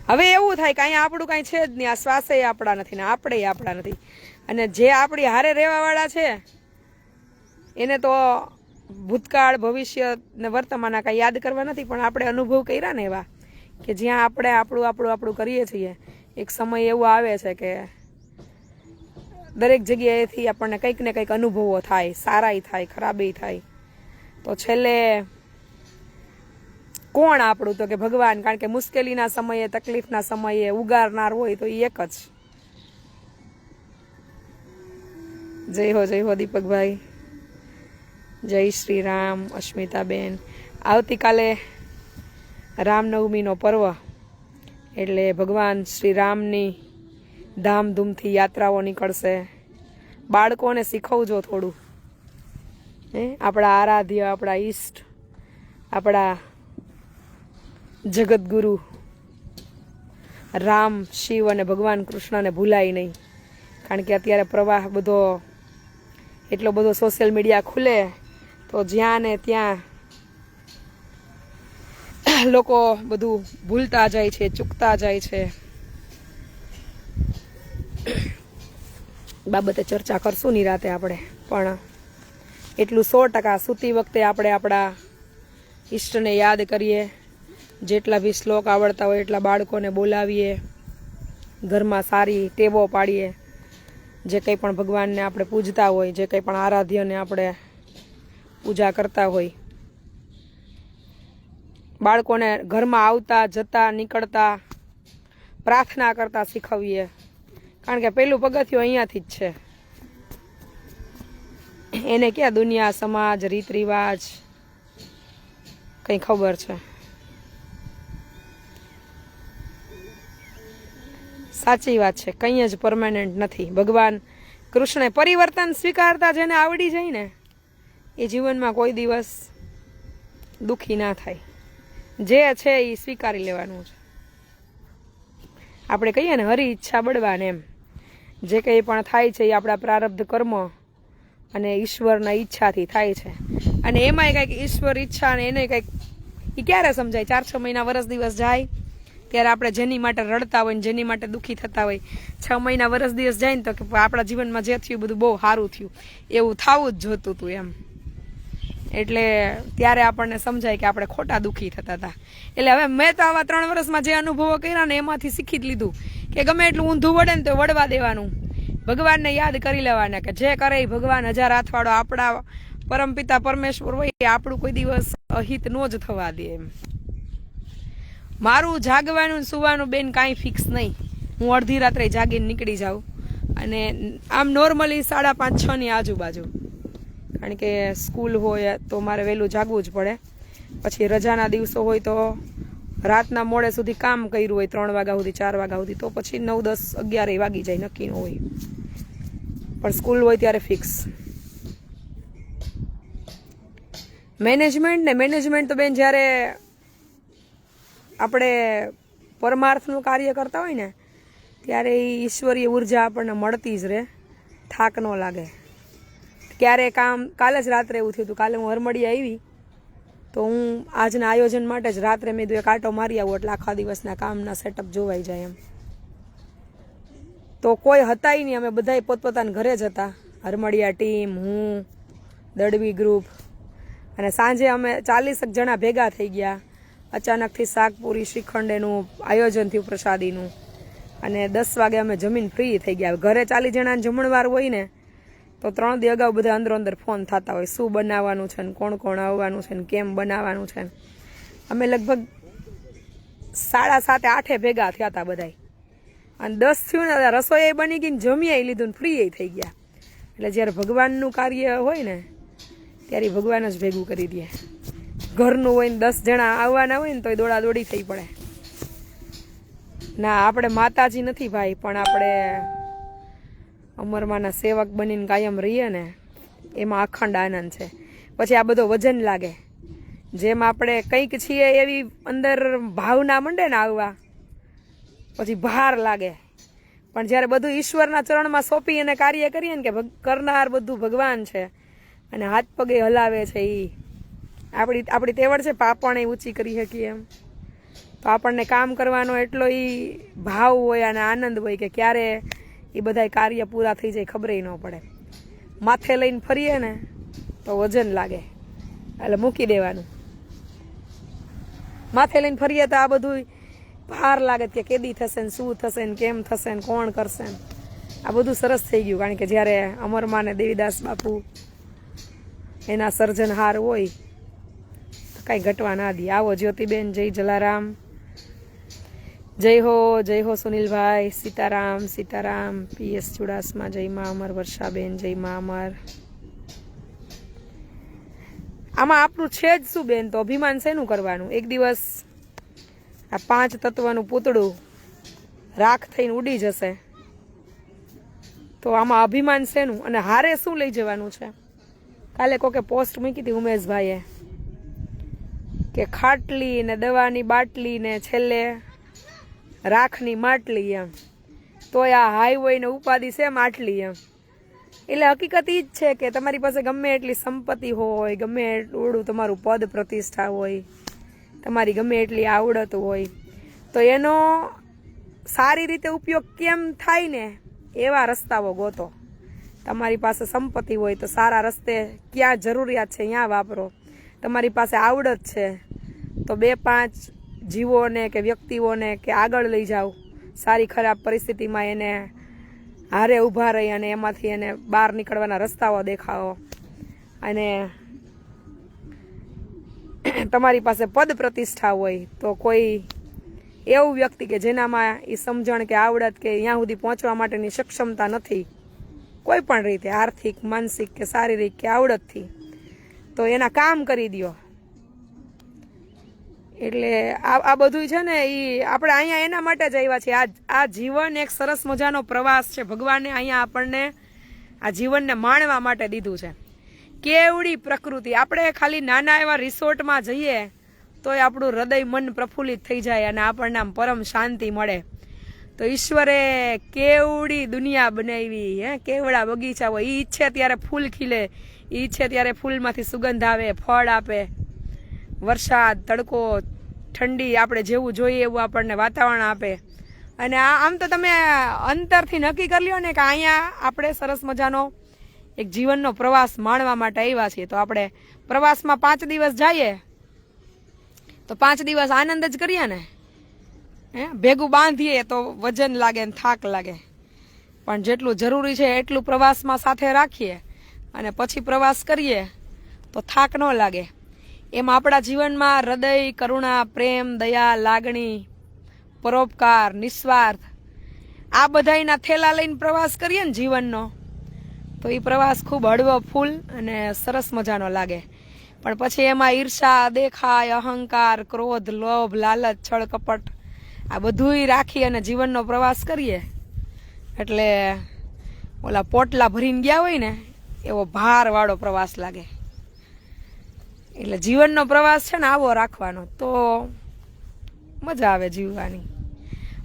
હવે એવું થાય કે અહીંયા આપણું કાંઈ છે જ નહીં, આ શ્વાસે આપણા નથી ને આપણે આપણા નથી. અને જે આપણી હારે રહેવાવાળા છે એને તો ભૂતકાળ ભવિષ્ય ને વર્તમાન કાંઈ યાદ કરવા નથી, પણ આપણે અનુભવ કર્યા ને એવા કે જ્યાં આપણે આપણું કરીએ છીએ, એક સમય એવો આવે છે કે દરેક જગ્યાએથી આપણને કંઈક ને કંઈક અનુભવો થાય, સારાઈ થાય, ખરાબી થાય. તો છેલ્લે કોણ આપણું? તો કે ભગવાન. કારણ કે મુશ્કેલીના સમયે, તકલીફના સમયે ઉગારનાર હોય તો એ એક જ. જય હો દીપકભાઈ, જય શ્રી રામ. અસ્મિતાબેન, આવતીકાલે રામનવમીનો પર્વ એટલે ભગવાન શ્રી રામની ધામધૂમથી યાત્રાઓ નીકળશે. બાળકોને શીખવજો થોડું, આપણા આરાધ્ય, આપણા ઈષ્ટ, આપણા જગતગુરુ રામ, શિવ અને ભગવાન કૃષ્ણને ભૂલાય નહીં. કારણ કે અત્યારે પ્રવાહ બધો એટલો બધો સોશિયલ મીડિયા ખુલે તો જ્યાં ને ત્યાં લોકો બધું ભૂલતા જાય છે, ચૂકતા જાય છે. બાબતે ચર્ચા કરશું નિરાતે આપણે, પણ એટલું 100% સૂતી વખતે આપણે આપણા ઈષ્ટને યાદ કરીએ. જેટલા બી શ્લોક આવડતા હોય એટલા બાળકોને બોલાવીએ, ઘરમાં સારી ટેવો પાડીએ. જે કંઈ પણ ભગવાનને આપણે પૂજતા હોય, જે કંઈ પણ આરાધ્યને આપણે પૂજા કરતા હોય, બાળકોને ઘરમાં આવતા જતા નીકળતા પ્રાર્થના કરતા શીખવીએ. કારણ કે પહેલું પગથિયું અહીંયાથી જ છે. એને ક્યાં દુનિયા, સમાજ, રીત રિવાજ કંઈ ખબર છે? સાચી વાત છે, કંઈ જ પરમાનન્ટ નથી. ભગવાન કૃષ્ણે પરિવર્તન સ્વીકારતા જેને આવડી જાય ને એ જીવનમાં કોઈ દિવસ દુઃખી ના થાય. જે છે એ સ્વીકારી લેવાનું છે. આપણે કહીએ ને હરી ઈચ્છા બળવાન એમ. જે કંઈ પણ થાય છે એ આપણા પ્રારબ્ધ કર્મ અને ઈશ્વરના ઈચ્છાથી થાય છે. અને એમાંય કંઈક ઈશ્વર ઈચ્છા અને એને કંઈક એ ક્યારે સમજાય? 4-6 મહિના વર્ષ દિવસ જાય ત્યારે આપણે જેની માટે રડતા હોય ને જેની માટે દુઃખી થતા હોય, 6 મહિના વર્ષ દિવસ જાય ને તો કે આપણા જીવનમાં જે થયું બધું બહુ સારું થયું એવું થવું જ જોતું હતું એમ. એટલે ત્યારે આપણને સમજાય કે આપણે ખોટા દુઃખી થતા હતા. એટલે હવે મેં તો આવા 3 વર્ષમાં જે અનુભવો કર્યા ને એમાંથી શીખી જ લીધું કે ગમે એટલું ઊંધું વળે ને તો વળવા દેવાનું, ભગવાનને યાદ કરી લેવાના કે જે કરે એ ભગવાન 1000 હાથવાળો આપણા પરમપિતા પરમેશ્વર હોય એ આપણું કોઈ દિવસ અહિત ન જ થવા દે એમ. મારું જાગવાનું સુવાનું બેન કાંઈ ફિક્સ નહીં. હું અડધી રાત્રે જાગીને નીકળી જાઉં અને આમ નોર્મલી 5:30-6 ની આજુબાજુ, કારણ કે સ્કૂલ હોય તો મારે વહેલું જાગવું જ પડે. પછી રજાના દિવસો હોય તો રાતના મોડે સુધી કામ કર્યું હોય 3 વાગ્યા સુધી 4 વાગ્યા સુધી તો પછી 9, 10, 11 વાગી જાય, નક્કી ન હોય. પણ સ્કૂલ હોય ત્યારે ફિક્સ. મેનેજમેન્ટ તો બેન જ્યારે આપણે પરમાર્થનું કાર્ય કરતા હોય ને ત્યારે એ ઈશ્વરીય ઉર્જા આપણને મળતી જ રહે, થાક ન લાગે. ક્યારે કાલે જ રાત્રે એવું થયું હતું. કાલે હું હરમડીયા આવી તો હું આજના આયોજન માટે જ રાત્રે મેં એક આંટો મારી આવું એટલે આખા દિવસના કામના સેટઅપ જોવાઈ જાય એમ. તો કોઈ હતાય નહીં, અમે બધાય પોતપોતાના ઘરે જ હતા, હરમડીયા ટીમ, હું, દળવી ગ્રુપ. અને સાંજે અમે 40 જણા ભેગા થઈ ગયા. અચાનકથી શાકપુરી શ્રીખંડ એનું આયોજન થયું પ્રસાદીનું, અને 10 વાગે અમે જમીન ફ્રી થઈ ગયા. ઘરે 40 જણાને જમણવાર હોય ને તો 3 દી અગાઉ બધા અંદર ફોન થતા હોય શું બનાવવાનું છે ને કોણ કોણ આવવાનું છે ને કેમ બનાવવાનું છે. અમે લગભગ 7:30-8 ભેગા થયા હતા બધાય, અને 10 થયું ને રસોઈ બની ગઈ ને જમીએ લીધું ને ફ્રી થઈ ગયા. એટલે જ્યારે ભગવાનનું કાર્ય હોય ને ત્યારે ભગવાન જ ભેગું કરી દે. ઘરનું હોય ને 10 જણા આવવાના હોય ને તો દોડા દોડી થઈ પડે. ના, આપણે માતાજી નથી ભાઈ, પણ આપણે અમરમાના સેવક બનીને કાયમ રહીએ ને એમાં અખંડ આનંદ છે. પછી આ બધો વજન લાગે, જેમ આપણે કંઈક છીએ એવી અંદર ભાવના મંડે ને આવવા, પછી ભાર લાગે. પણ જ્યારે બધું ઈશ્વરના ચરણમાં સોંપી અને કાર્ય કરીએ ને કે કરનાર બધું ભગવાન છે અને હાથ પગે હલાવે છે, એ આપણી તેવડ છે પાપણે ઊંચી કરી શકીએ એમ. તો આપણને કામ કરવાનો એટલો એ ભાવ હોય અને આનંદ હોય કે ક્યારે એ બધા કાર્ય પૂરા થઈ જાય ખબર ન પડે. માથે લઈને ફરીએ ને તો વજન લાગે એટલે મૂકી દેવાનું. માથે લઈને ફરીએ તો આ બધું ભાર લાગે કે કેદી થશે ને શું થશે ને કેમ થશે ને કોણ કરશે ને. આ બધું સરસ થઈ ગયું, કારણ કે જ્યારે અમરમા ને દેવીદાસ બાપુ એના સર્જનહાર હોય તો કાંઈ ઘટવા ના દે. આવો જ્યોતિબેન, જય જલારામ, જય હો સુનિલભાઈ, સીતારામ સીતારામ, PS ચુડાસમા, જય મા અમર, વર્ષાબેન, જય મા અમર. આમાં આપણું છે જ શું બેન? તો અભિમાન શેનું કરવાનું? એક દિવસ આ 5 તત્વનું પૂતળું રાખ થઈને ઉડી જશે તો આમાં અભિમાન શેનું? અને હારે શું લઈ જવાનું છે? કાલે કોકે પોસ્ટ મૂકી હતી ઉમેશભાઈએ કે ખાટલી ને દવાની બાટલી ને છેલ્લે રાખની માટલી એમ. તોય આ હાઈવે ને ઉપાધિ છે માટલી એમ. એટલે હકીકત ઈ જ છે કે તમારી પાસે ગમે એટલી સંપત્તિ હોય, ગમે એટલું તમારું પદ પ્રતિષ્ઠા હોય, તમારી ગમે એટલી આવડત હોય, તો એનો સારી રીતે ઉપયોગ કેમ થાય ને એવા રસ્તાઓ ગોતો. તમારી પાસે સંપત્તિ હોય તો સારા રસ્તે ક્યાં જરૂરિયાત છે ત્યાં વાપરો. તમારી પાસે આવડત છે તો 2-5 જીવોને કે વ્યક્તિઓને કે આગળ લઈ જાઓ. સારી ખરાબ પરિસ્થિતિમાં એને હારે ઊભા રહી અને એમાંથી એને બહાર નીકળવાના રસ્તાઓ દેખાડો. અને તમારી પાસે પદ પ્રતિષ્ઠા હોય તો કોઈ એવું વ્યક્તિ કે જેનામાં એ સમજણ કે આવડત કે ત્યાં સુધી પહોંચવા માટેની સક્ષમતા નથી કોઈ પણ રીતે, આર્થિક, માનસિક કે શારીરિક કે આવડતથી, તો એના કામ કરી દો. એટલે આ બધું છે ને એ આપણે અહીંયા એના માટે જ આવ્યા છીએ. આ જીવન એક સરસ મજાનો પ્રવાસ છે. ભગવાને અહીંયા આપણને આ જીવનને માણવા માટે દીધું છે. કેવડી પ્રકૃતિ! આપણે ખાલી નાના એવા રિસોર્ટમાં જઈએ તોય આપણું હૃદય મન પ્રફુલ્લિત થઈ જાય અને આપણને આમ પરમ શાંતિ મળે. તો ઈશ્વરે કેવડી દુનિયા બનાવી, કેવડા બગીચા હોય. ઈ ઈચ્છે ત્યારે ફૂલ ખીલે, ઈ ઈચ્છે ત્યારે ફૂલમાંથી સુગંધ આવે, ફળ આપે, વરસાદ, તડકો, ઠંડી, આપણે જેવું જોઈએ એવું આપણને વાતાવરણ આપે. અને આમ તો તમે અંતરથી નક્કી કરી લ્યો ને કે અહીંયા આપણે સરસ મજાનો એક જીવનનો પ્રવાસ માણવા માટે આવ્યા છીએ. તો આપણે પ્રવાસમાં 5 દિવસ જઈએ તો 5 દિવસ આનંદ જ કરીએ ને. ભેગું બાંધીએ તો વજન લાગે ને થાક લાગે, પણ જેટલું જરૂરી છે એટલું પ્રવાસમાં સાથે રાખીએ અને પછી પ્રવાસ કરીએ તો થાક ન લાગે. એમ આપણા જીવનમાં હૃદય, કરુણા, પ્રેમ, દયા, લાગણી, પરોપકાર, નિસ્વાર્થ આ બધાના થેલા લઈને પ્રવાસ કરીએ ને જીવનનો, તો એ પ્રવાસ ખૂબ હળવો, ફૂલ અને સરસ મજાનો લાગે. પણ પછી એમાં ઈર્ષા, દેખાય, અહંકાર, ક્રોધ, લોભ, લાલચ, છળ, કપટ આ બધુંય રાખી અને જીવનનો પ્રવાસ કરીએ એટલે ઓલા પોટલા ભરીને ગયા હોય ને એવો ભારવાળો પ્રવાસ લાગે. એટલે જીવનનો પ્રવાસ છે ને આવો રાખવાનો તો મજા આવે જીવવાની.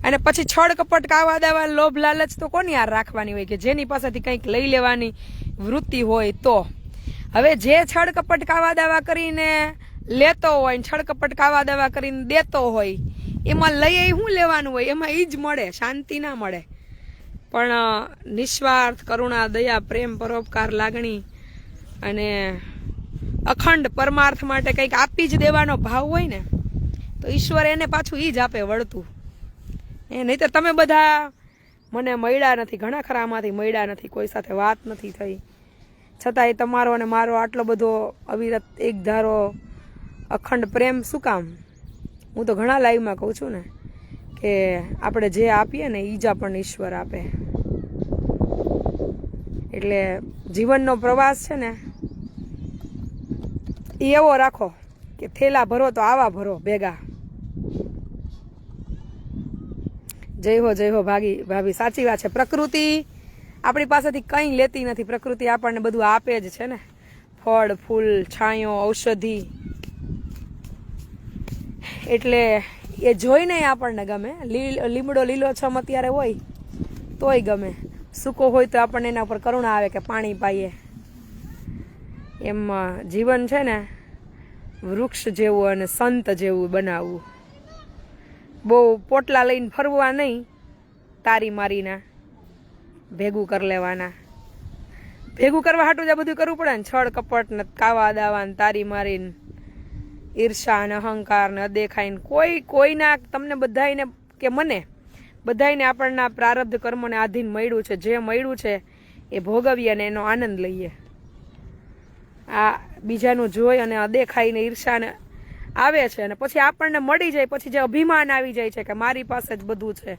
અને પછી છળ, કપટ, કાવા દાવા, લોભ, લાલચ તો કોની યાર રાખવાની હોય કે જેની પાસેથી કંઈક લઈ લેવાની વૃત્તિ હોય તો. હવે જે છળ, કપટ, કાવા દાવા કરીને લેતો હોય ને છળ, કપટ, કાવા દાવા કરીને દેતો હોય એમાં લઈ શું લેવાનું હોય, એમાં ઈ જ મળે, શાંતિ ના મળે. પણ નિસ્વાર્થ, કરુણા, દયા, પ્રેમ, પરોપકાર, લાગણી અને અખંડ પરમાર્થ માટે કંઈક આપી જ દેવાનો ભાવ હોય ને તો ઈશ્વર એને પાછું ઈ જ આપે વળતું. નહીં તો તમે બધા મને મળ્યા નથી, ઘણા ખરામાંથી મળ્યા નથી, કોઈ સાથે વાત નથી થઈ, છતાંય તમારો અને મારો આટલો બધો અવિરત એક ધારો અખંડ પ્રેમ શું કામ? હું તો ઘણા લાઈવમાં કહું છું ને કે આપણે જે આપીએ ને એ જ આપણને ઈશ્વર આપે. એટલે જીવનનો પ્રવાસ છે ને એ એવો રાખો કે થેલા ભરો તો આવા ભરો ભેગા. જય હો ભાભી, સાચી વાત છે. પ્રકૃતિ આપણી પાસેથી કંઈ લેતી નથી, પ્રકૃતિ આપણને બધું આપે જ છે ને, ફળ, ફૂલ, છાંયો, ઔષધિ. એટલે એ જોઈને આપણને ગમે. લીમડો લીલોછમ અત્યારે હોય તોય ગમે, સૂકો હોય તો આપણને એના ઉપર કરુણા આવે કે પાણી પાઈએ. એમ જીવન છે ને વૃક્ષ જેવું અને સંત જેવું બનાવવું. બહુ પોટલા લઈને ફરવા નહીં, તારી મારીના ભેગું કરી લેવાના. ભેગું કરવા હાટું જ આ બધું કરવું પડે ને, છળ, કપટ ને કાવા દાવા ને તારી મારીને ઈર્ષા ને અહંકાર ને અદેખાઈને કોઈના તમને બધાને કે મને બધાને આપણના પ્રારબ્ધ કર્મોને આધીન મળ્યું છે. જે મળ્યું છે એ ભોગવીએ અને એનો આનંદ લઈએ. આ બીજાનું જોઈ અને અદેખાઈને ઈર્ષાને આવે છે અને પછી આપણને મળી જાય પછી જે અભિમાન આવી જાય છે કે મારી પાસે જ બધું છે,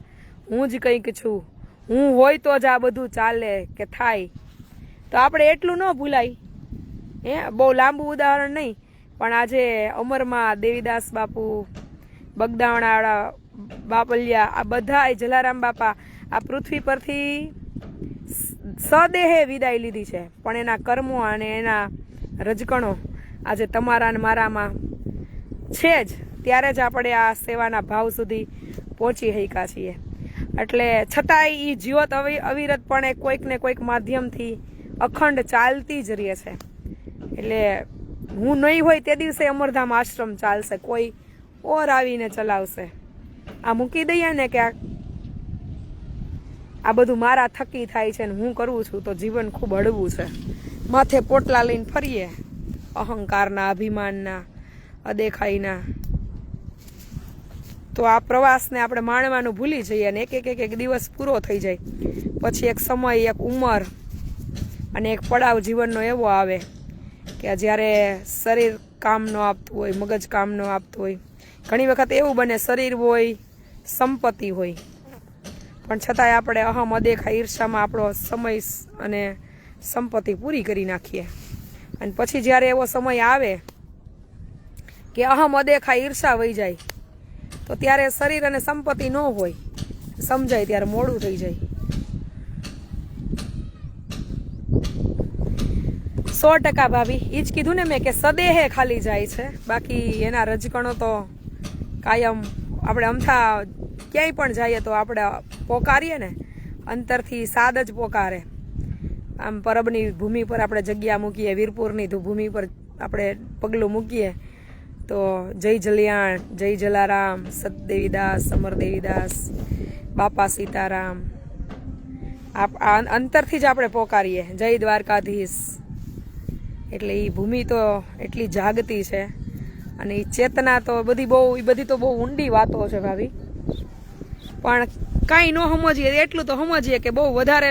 હું જ કંઈક છું, હું હોય તો જ આ બધું ચાલે કે થાય. તો આપણે એટલું ન ભૂલાય. બહુ લાંબુ ઉદાહરણ નહીં, પણ આજે અમરમાં દેવીદાસ બાપુ, બગદાણાવાળા બાપલિયા, આ બધા જલારામ બાપા આ પૃથ્વી પરથી સદેહે વિદાય લીધી છે, પણ એના કર્મો અને એના રજકણો આજે તમારા અને મારામાં છે જ. ત્યારે જ આપણે આ સેવાના ભાવ સુધી પહોંચી શક્યા છીએ. એટલે છતાંય એ જ્યોત અવિરતપણે કોઈક ને કોઈક માધ્યમથી અખંડ ચાલતી જ રહે છે. એટલે હું નહીં હોય તે દિવસે અમરધામ આશ્રમ ચાલશે, કોઈ ઓર આવીને ચલાવશે. આ મૂકી દઈએ ને કે આ બધું મારા થકી થાય છે ને હું કરું છું તો જીવન ખૂબ હળવું છે. માથે પોટલા લઈને ફરીએ અહંકારના, અભિમાનના, અદેખાઈના, તો આ પ્રવાસને આપણે માણવાનું ભૂલી જઈએ અને એક દિવસ પૂરો થઈ જાય પછી એક સમય, એક ઉંમર અને એક પડાવ જીવનનો એવો આવે કે જ્યારે શરીર કામ ન આપતું હોય, મગજ કામ ન આપતું હોય. ઘણી વખત એવું બને શરીર હોય, સંપત્તિ હોય, પણ છતાંય આપણે અહમ, અદેખા, ઈર્ષામાં આપણો સમય અને સંપત્તિ પૂરી કરી નાખીએ. અને પછી જ્યારે એવો સમય આવે કે અહમ, અદેખા, ઈર્ષા વહી જાય તો ત્યારે શરીર અને સંપત્તિ ન હોય, સમજાય ત્યારે મોડું થઈ જાય. 100% ભાભી, એ જ કીધું ને મેં કે સદેહે ખાલી જાય છે, બાકી એના રજકણો તો કાયમ આપણે અમથા ક્યાંય પણ જઈએ તો આપણે પોકારીએ ને, અંતરથી સાદ જ પોકારે. આમ પરબની ભૂમિ પર આપણે જગ્યા મૂકીએ, વીરપુરની ભૂમિ પર આપણે પગલું મૂકીએ તો જય જલિયાણ, જય જલારામ, સતદેવીદાસ, અમરદેવીદાસ, બાપા સીતારામ, અંતરથી જ આપણે પોકારીએ જય દ્વારકાધીશ. એટલે એ ભૂમિ તો એટલી જાગતી છે અને એ ચેતના તો બધી તો બહુ ઊંડી વાતો છે ભાભી. પણ કાંઈ ન સમજીએ એટલું તો સમજીએ કે બહુ વધારે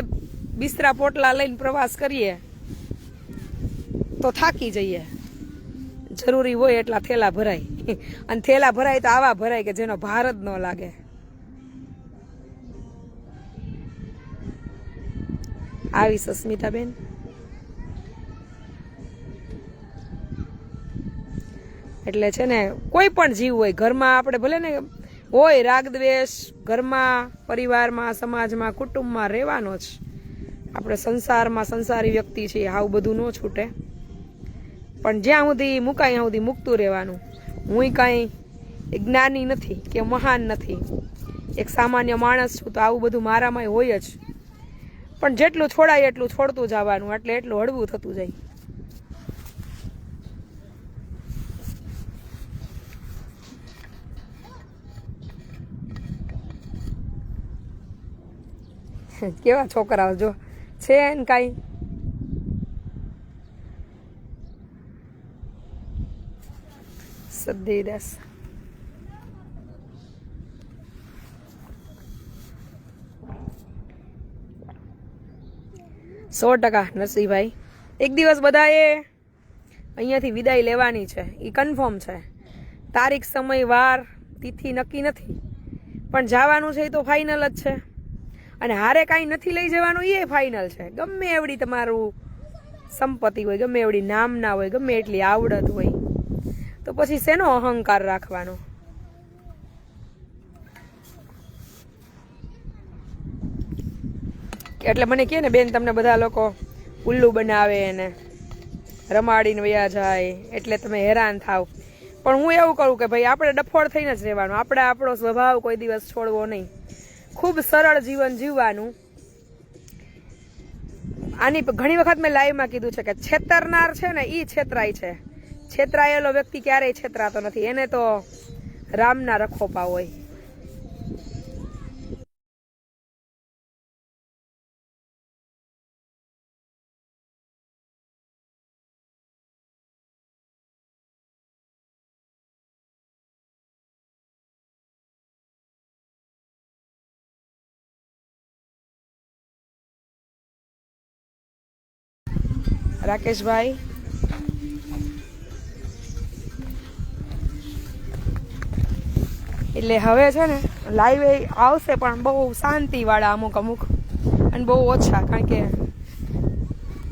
બિસ્તરા પોટલા લઈને પ્રવાસ કરીએ તો થાકી જઈએ. જરૂરી હોય એટલા થેલા ભરાય, અને થેલા ભરાય તો આવા ભરાય કે જેનો ભાર જ ન લાગે. આવી સસ્મિતાબેન. એટલે છે ને કોઈ પણ જીવ હોય ઘરમાં, આપણે ભલે ને હોય રાગ દ્વેષ, ઘરમાં, પરિવારમાં, સમાજમાં, કુટુંબમાં રહેવાનો જ. આપણે સંસારમાં સંસારી વ્યક્તિ છીએ, આવું બધું ન છૂટે. પણ જ્યાં સુધી મુકાય ત્યાં સુધી મૂકતું રહેવાનું. હું કાંઈ જ્ઞાની નથી કે મહાન નથી, એક સામાન્ય માણસ છું, તો આવું બધું મારામાં હોય જ. પણ જેટલું છોડાય એટલું છોડતું જવાનું, એટલે એટલું હળવું થતું જાય. કેવા છોકરાઓ જો છે ને કાંઈ. સદદેવીદાસ. સો ટકા નરસિંહભાઈ. એક દિવસ બધાએ અહીંયાથી વિદાય લેવાની છે, એ કન્ફર્મ છે. તારીખ, સમય, વાર, તિથિ નક્કી નથી, પણ જવાનું છે એ તો ફાઇનલ જ છે. અને હારે કાંઈ નથી લઈ જવાનું એ ફાઇનલ છે. ગમે એવડી તમારું સંપત્તિ હોય, ગમે એવડી નામના હોય, ગમે એટલી આવડત હોય, તો પછી શેનો અહંકાર રાખવાનો? એટલે મને કહે ને બેન, તમને બધા લોકો ઉલ્લુ બનાવે ને રમાડીને વયા જાય એટલે તમે હેરાન થાવ. પણ હું એવું કહું કે ભાઈ આપણે ડફોળ થઈને જ રહેવાનું. આપણે આપણો સ્વભાવ કોઈ દિવસ છોડવો નહીં. ખૂબ સરળ જીવન જીવવાનું. આની ઘણી વખત મેં લાઈવમાં કીધું છે કે છેતરનાર છે ને એ છેતરાય છે. છેતરાયેલો વ્યક્તિ ક્યારેય છેતરાતો નથી. એને તો રામના રખોપા હોય. રાકેશભાઈ, એટલે હવે છે ને લાઈવ આવશે પણ બહુ શાંતિવાળા અમુક અને બહુ ઓછા. કારણ કે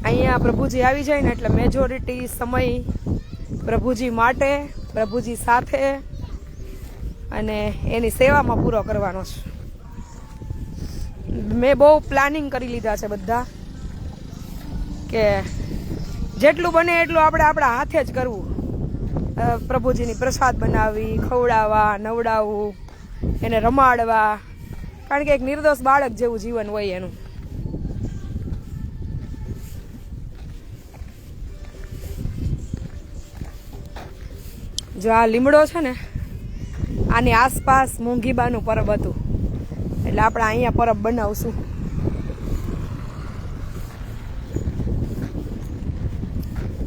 અહીંયા પ્રભુજી આવી જાય ને એટલે મેજોરિટી સમય પ્રભુજી માટે, પ્રભુજી સાથે અને એની સેવામાં પૂરો કરવાનો છે. મેં બહુ પ્લાનિંગ કરી લીધા છે બધા કે જેટલું બને એટલું આપણે આપણા હાથે જ કરવું. પ્રભુજીની પ્રસાદ બનાવવી, ખવડાવવા, નવડાવવું, એને રમાડવા. કારણ કે એક નિર્દોષ બાળક જેવું જીવન હોય એનું. જો આ લીમડો છે ને, આની આસપાસ મોંઘીબાનું પરબ હતું, એટલે આપણે અહીંયા પરબ બનાવશું.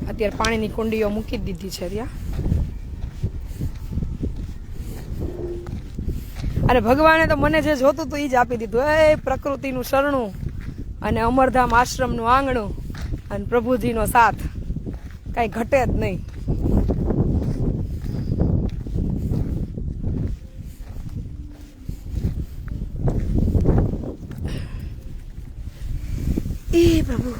અત્યારે પાણીની કુંડીઓ મૂકી દીધી છે ત્યાં. અને ભગવાને તો મને જે જોતું હતું એ જ આપી દીધું. એ પ્રકૃતિનું શરણું અને અમરધામ આશ્રમનું આંગણું અને પ્રભુજીનો સાથ, કાંઈ ઘટે જ નહીં. એ પ્રભુ,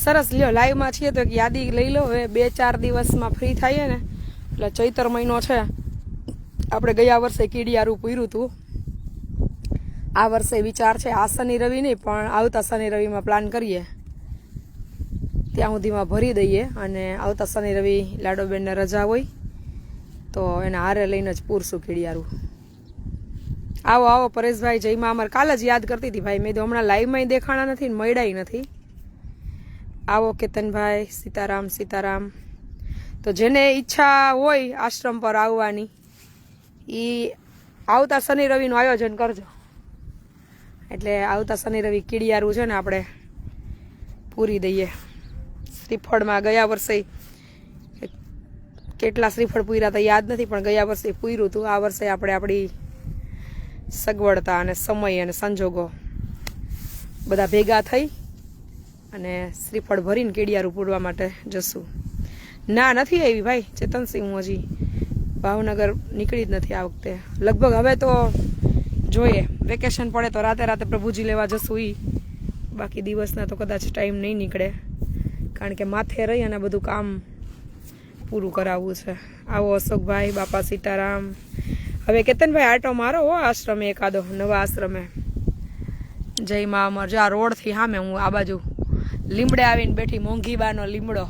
સરસ. લ્યો, લાઈવમાં છીએ તો એક યાદી લઈ લો. હવે 2-4 દિવસમાં ફ્રી થઈએ ને એટલે ચૈતર મહિનો છે. આપણે ગયા વર્ષે કીડિયારું પૂર્યું હતું આ વર્ષે વિચાર છે આ શનિ રવિ નહીં પણ આવતા શનિ રવિમાં પ્લાન કરીએ, ત્યાં સુધીમાં ભરી દઈએ અને આવતા શનિ રવિ લાડોબેનને રજા હોય તો એને હારે લઈને જ પૂરશું કીડિયારું. આવો આવો પરેશભાઈ, જયમાં અમર. કાલ જ યાદ કરતી હતી ભાઈ, મેં તો હમણાં લાઈવમાં દેખાણા નથી ને મળ્યા નથી. આવો કેતનભાઈ, સીતારામ સીતારામ. તો જેને ઈચ્છા હોય આશ્રમ પર આવવાની એ આવતા શનિ રવિનું આયોજન કરજો. એટલે આવતા શનિ રવિ કીડિયારું છે ને આપણે પૂરી દઈએ. શ્રીફળમાં ગયા વર્ષે કેટલા શ્રીફળ પૂર્યા હતા યાદ નથી, પણ ગયા વર્ષે પૂર્યું હતું. આ વર્ષે આપણે આપણી સગવડતા અને સમય અને સંજોગો બધા ભેગા થઈ અને શ્રીફળ ભરીને કીડિયારું પૂરવા માટે જશું. ના નથી આવી ભાઈ ચેતનસિંહ, હું હજી ભાવનગર નીકળી જ નથી આ વખતે. લગભગ હવે તો જોઈએ વેકેશન પડે તો રાતે રાતે પ્રભુજી લેવા જશું ઈ, બાકી દિવસના તો કદાચ ટાઈમ નહીં નીકળે, કારણ કે માથે રહી અને બધું કામ પૂરું કરાવવું છે. આવો અશોકભાઈ, બાપા સીતારામ. હવે કેતનભાઈ આટો મારો હો આશ્રમે, એકાદો નવા આશ્રમે. જય મા અમર. જો આ રોડથી સામે હું આ બાજુ લીમડે આવીને બેઠી, મોંઘીબાનો લીમડો.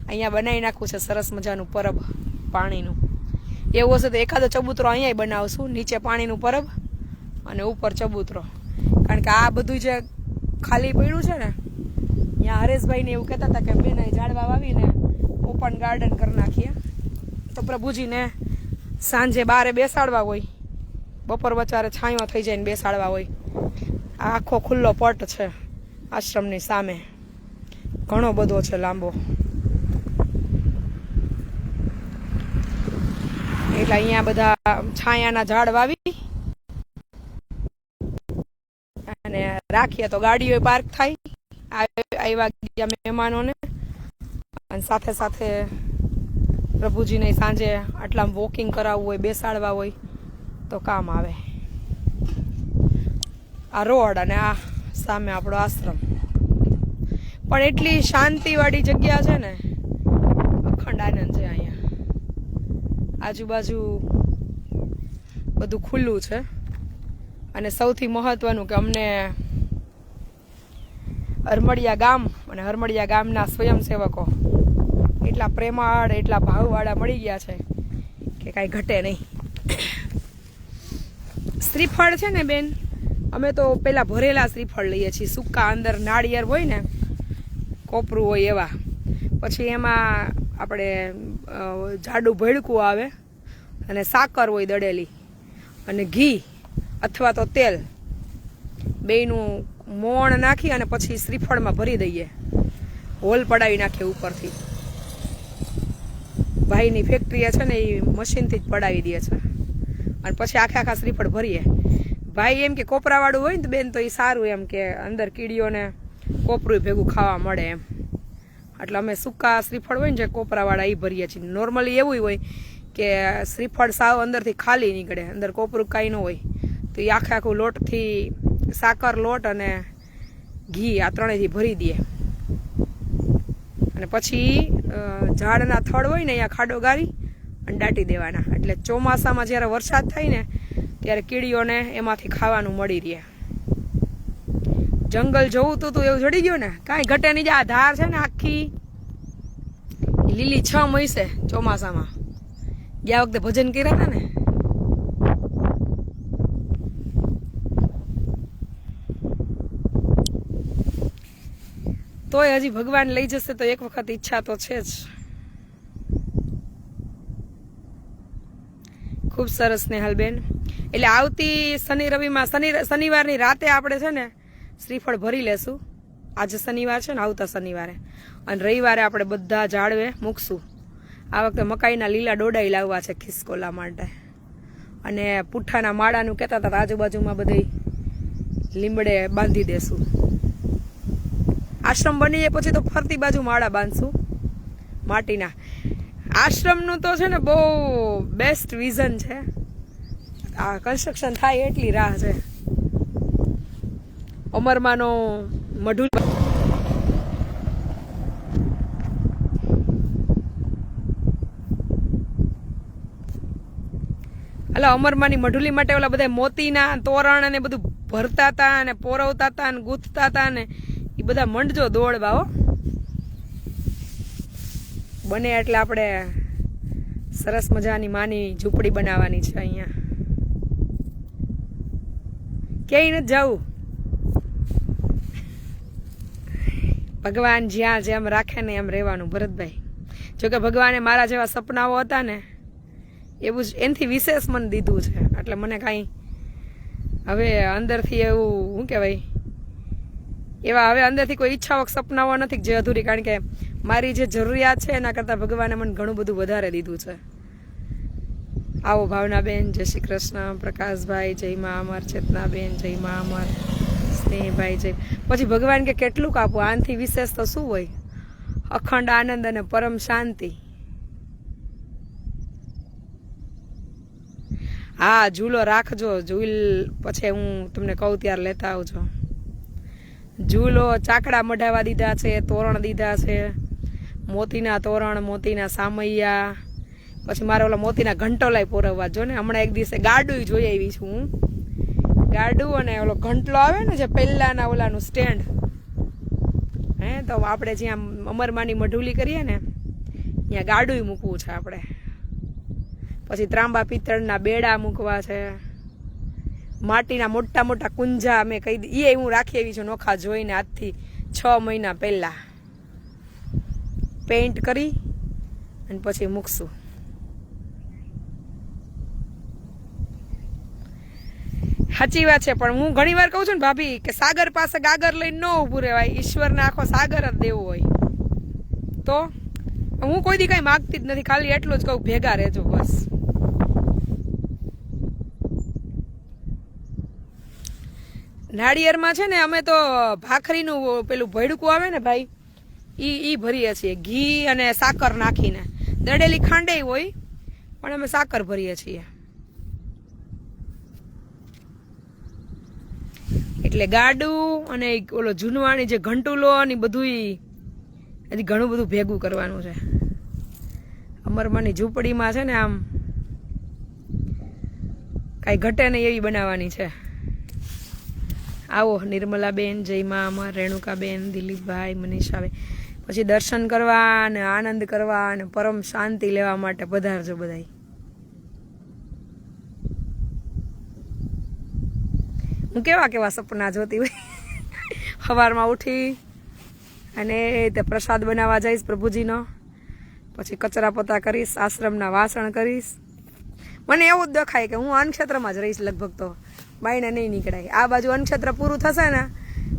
અહીંયા બનાવી નાખવું છે સરસ મજાનું પરબ પાણીનું. એવું હશે તો એકાદો ચબૂતરો અહીંયા બનાવશું, નીચે પાણીનું પરબ અને ઉપર ચબૂતરો. કારણ કે આ બધું જે ખાલી પડ્યું છે ને, ત્યાં હરેશભાઈને એવું કહેતા હતા કે બેન ઝાડવા વાવીને ઓપન ગાર્ડન કરી નાખીએ તો પ્રભુજીને સાંજે બારે બેસાડવા હોય, બપોર વચારે છાંયો થઈ જાય ને બેસાડવા હોય. આ આખો ખુલ્લો પટ છે આશ્રમની સામે, ઘણો બધો છે લાંબો. એટલે અહીંયા બધા છાયાના ઝાડ વાવી અને રાખીએ તો ગાડીઓ પાર્ક થાય, આવ્યા ગયા મહેમાનોને, અને સાથે સાથે પ્રભુજીને સાંજે આટલા વોકિંગ કરાવવું હોય, બેસાડવા હોય તો કામ આવે. આ રોડ અને આ સામે આપણો આશ્રમ, પણ એટલી શાંતિવાળી જગ્યા છે ને, અખંડ આનંદ છે અહીંયા. આજુબાજુ બધું ખુલ્લું છે અને સૌથી મહત્વનું કે અમને હરમડિયા ગામ અને હરમડિયા ગામના સ્વયંસેવકો એટલા પ્રેમાળ, એટલા ભાવવાળા મળી ગયા છે કે કાંઈ ઘટે નહીં. શ્રીફળ છે ને બેન, અમે તો પેલા ભરેલા શ્રીફળ લઈએ છીએ, સૂકા, અંદર નાળિયેર હોય ને, કોપરું હોય એવા. પછી એમાં આપણે જાડું ભેળકું આવે અને સાકર હોય દળેલી અને ઘી અથવા તો તેલ, બેયનું મોણ નાખી અને પછી શ્રીફળમાં ભરી દઈએ, હોલ પડાવી નાખીએ ઉપરથી. ભાઈની ફેક્ટરી છે ને એ મશીનથી જ પડાવી દે છે અને પછી આખા શ્રીફળ ભરીએ. ભાઈ એમ કે કોપરાવાળું હોય ને તો બેન તો એ સારું, એમ કે અંદર કીડીઓને કોપરું ભેગું ખાવા મળે એમ. એટલે અમે સૂકા શ્રીફળ હોય ને જે કોપરાવાળા એ ભરીએ છીએ. નોર્મલી એવું હોય કે શ્રીફળ સાવ અંદરથી ખાલી નીકળે, અંદર કોપરું કાંઈ ન હોય, તો એ આખું લોટથી સાકર, લોટ અને ઘી આ ત્રણેયથી ભરી દઈએ. અને પછી ઝાડના થડ હોય ને અહીંયા ખાડો ગાળી અને દાટી દેવાના. એટલે ચોમાસામાં જ્યારે વરસાદ થાય ને ત્યારે કીડીઓને એમાંથી ખાવાનું મળી રહે. જંગલ જોવું તું એવું જડી ગયું ને, કાંઈ ઘટે નહીં. આ ધાર છે ને આખી લીલી છમ હશે ચોમાસામાં. ગયા વખતે ભજન કર્યા હતા ને, તોય હજી ભગવાન લઈ જશે તો એક વખત ઈચ્છા તો છે જ. ખૂબ સરસ નેહાલબેન. એટલે આવતી શનિ રવિમાં શનિવારની રાતે આપણે છે ને શ્રીફળ ભરી લેશું. આજે શનિવાર છે ને, આવતા શનિવારે, અને રવિવારે આપણે બધા ઝાડવે મૂકશું. આ વખતે મકાઈના લીલા ડોડાઈ લાવવા છે ખિસકોલા માટે, અને પુઠ્ઠાના માળાનું કહેતા હતા આજુબાજુમાં બધી લીમડે બાંધી દેશું. આશ્રમ બની જાય પછી તો ફરતી બાજુ માળા બાંધશું માટીના. આશ્રમનું તો છે ને બહુ બેસ્ટ વિઝન છે. આ કન્સ્ટ્રક્શન થાય એટલી રાહ છે. અમરમાનો મઢુલ અલા અમરમાની મઢુલી માટે ઓલા બધા મોતીના તોરણ અને બધું ભરતા હતા અને પોરવતા હતા અને ગૂંથતા હતા ને એ બધા મંડજો દોડવા હો. બને એટલે આપણે સરસ મજાની માની ઝૂંપડી બનાવવાની છે અહીંયા. ક્યાંય નથી જવું, ભગવાન જ્યાં જેમ રાખે ને એમ રહેવાનું ભરતભાઈ. જોકે ભગવાને મારા જેવા સપનાઓ હતા ને એવું જ એનાથી વિશેષ મને દીધું છે. એટલે મને કાંઈ હવે અંદરથી એવું શું કહેવાય એવા હવે અંદરથી કોઈ ઈચ્છાઓ સપનાઓ નથી જે અધૂરી, કારણ કે મારી જે જરૂરિયાત છે એના કરતાં ભગવાને મને ઘણું બધું વધારે દીધું છે. આવો ભાવનાબેન, જય શ્રી કૃષ્ણ. પ્રકાશભાઈ, જય મા અમર. ચેતનાબેન, જય મા અમર. સ્નેહભાઈ, જય. પછી ભગવાન કે કેટલું આપવું, આનાથી વિશેષ તો શું હોય? અખંડ આનંદ અને પરમ શાંતિ. હા, ઝૂલો રાખજો. ઝૂલ પછી હું તમને કહું ત્યારે લેતા આવજો. ઝૂલો ચાકડા મઢાવા દીધા છે, તોરણ દીધા છે, મોતીના તોરણ, મોતીના સામૈયા, પછી મારે ઓલા મોતીના ઘંટોલાય પોરવવા. જો ને હમણાં એક દિવસે ગાડું જોઈ આવી છું હું. ગાડું અને ઓલો ઘંટલો આવે ને જે પહેલાના ઓલાનું સ્ટેન્ડ, હે તો આપણે જ્યાં અમરમાની મઢુલી કરીએ ને ત્યાં ગાડું મૂકવું છે આપણે. પછી ત્રાંબા પિત્તળના બેડા મૂકવા છે, માટીના મોટા મોટા કુંજા અમે કહી દઈએ એ હું રાખી આવી છું નોખા જોઈને આજથી 6 મહિના પહેલા. પેઇન્ટ કરી અને પછી મૂકશું. સાચી વાત છે, પણ હું ઘણી વાર કહું છું ને ભાભી કે સાગર પાસે ગાગર લઈને ન ઊભું રહેવાય. ઈશ્વરને આખો સાગર જ દેવો હોય. તો હું કોઈ દી કઈ માગતી જ નથી, ખાલી એટલું જ કહું ભેગા રહેજો બસ. નાળિયેરમાં છે ને અમે તો ભાખરીનું પેલું ભડકું આવે ને ભાઈ ઈ ભરીએ છીએ ઘી અને સાકર નાખીને. દળેલી ખાંડે હોય પણ અમે સાકર ભરીએ છીએ. એટલે ગાડું અને ઓલો જૂનવાણી જે ઘંટુલો ને બધું હજી ઘણું બધું ભેગું કરવાનું છે. અમરમાની ઝૂંપડીમાં છે ને આમ કાંઈ ઘટે નહીં એવી બનાવવાની છે. આવો નિર્મલાબેન, જય મા અમર. રેણુકાબેન, દિલીપભાઈ, મનીષાબેન. પછી દર્શન કરવા અને આનંદ કરવા અને પરમ શાંતિ લેવા માટે પધારજો બધાય. હું કેવા કેવા સપના જોતી હોય. સવારમાં ઉઠી અને તે પ્રસાદ બનાવવા જઈશ પ્રભુજીનો, પછી કચરા પોતા કરીશ, આશ્રમના વાસણ કરીશ. મને એવું જ દેખાય કે હું અન્નક્ષેત્રમાં જ રહીશ લગભગ. તો બાઈને નહીં નીકળાય. આ બાજુ અન્નક્ષેત્ર પૂરું થશે ને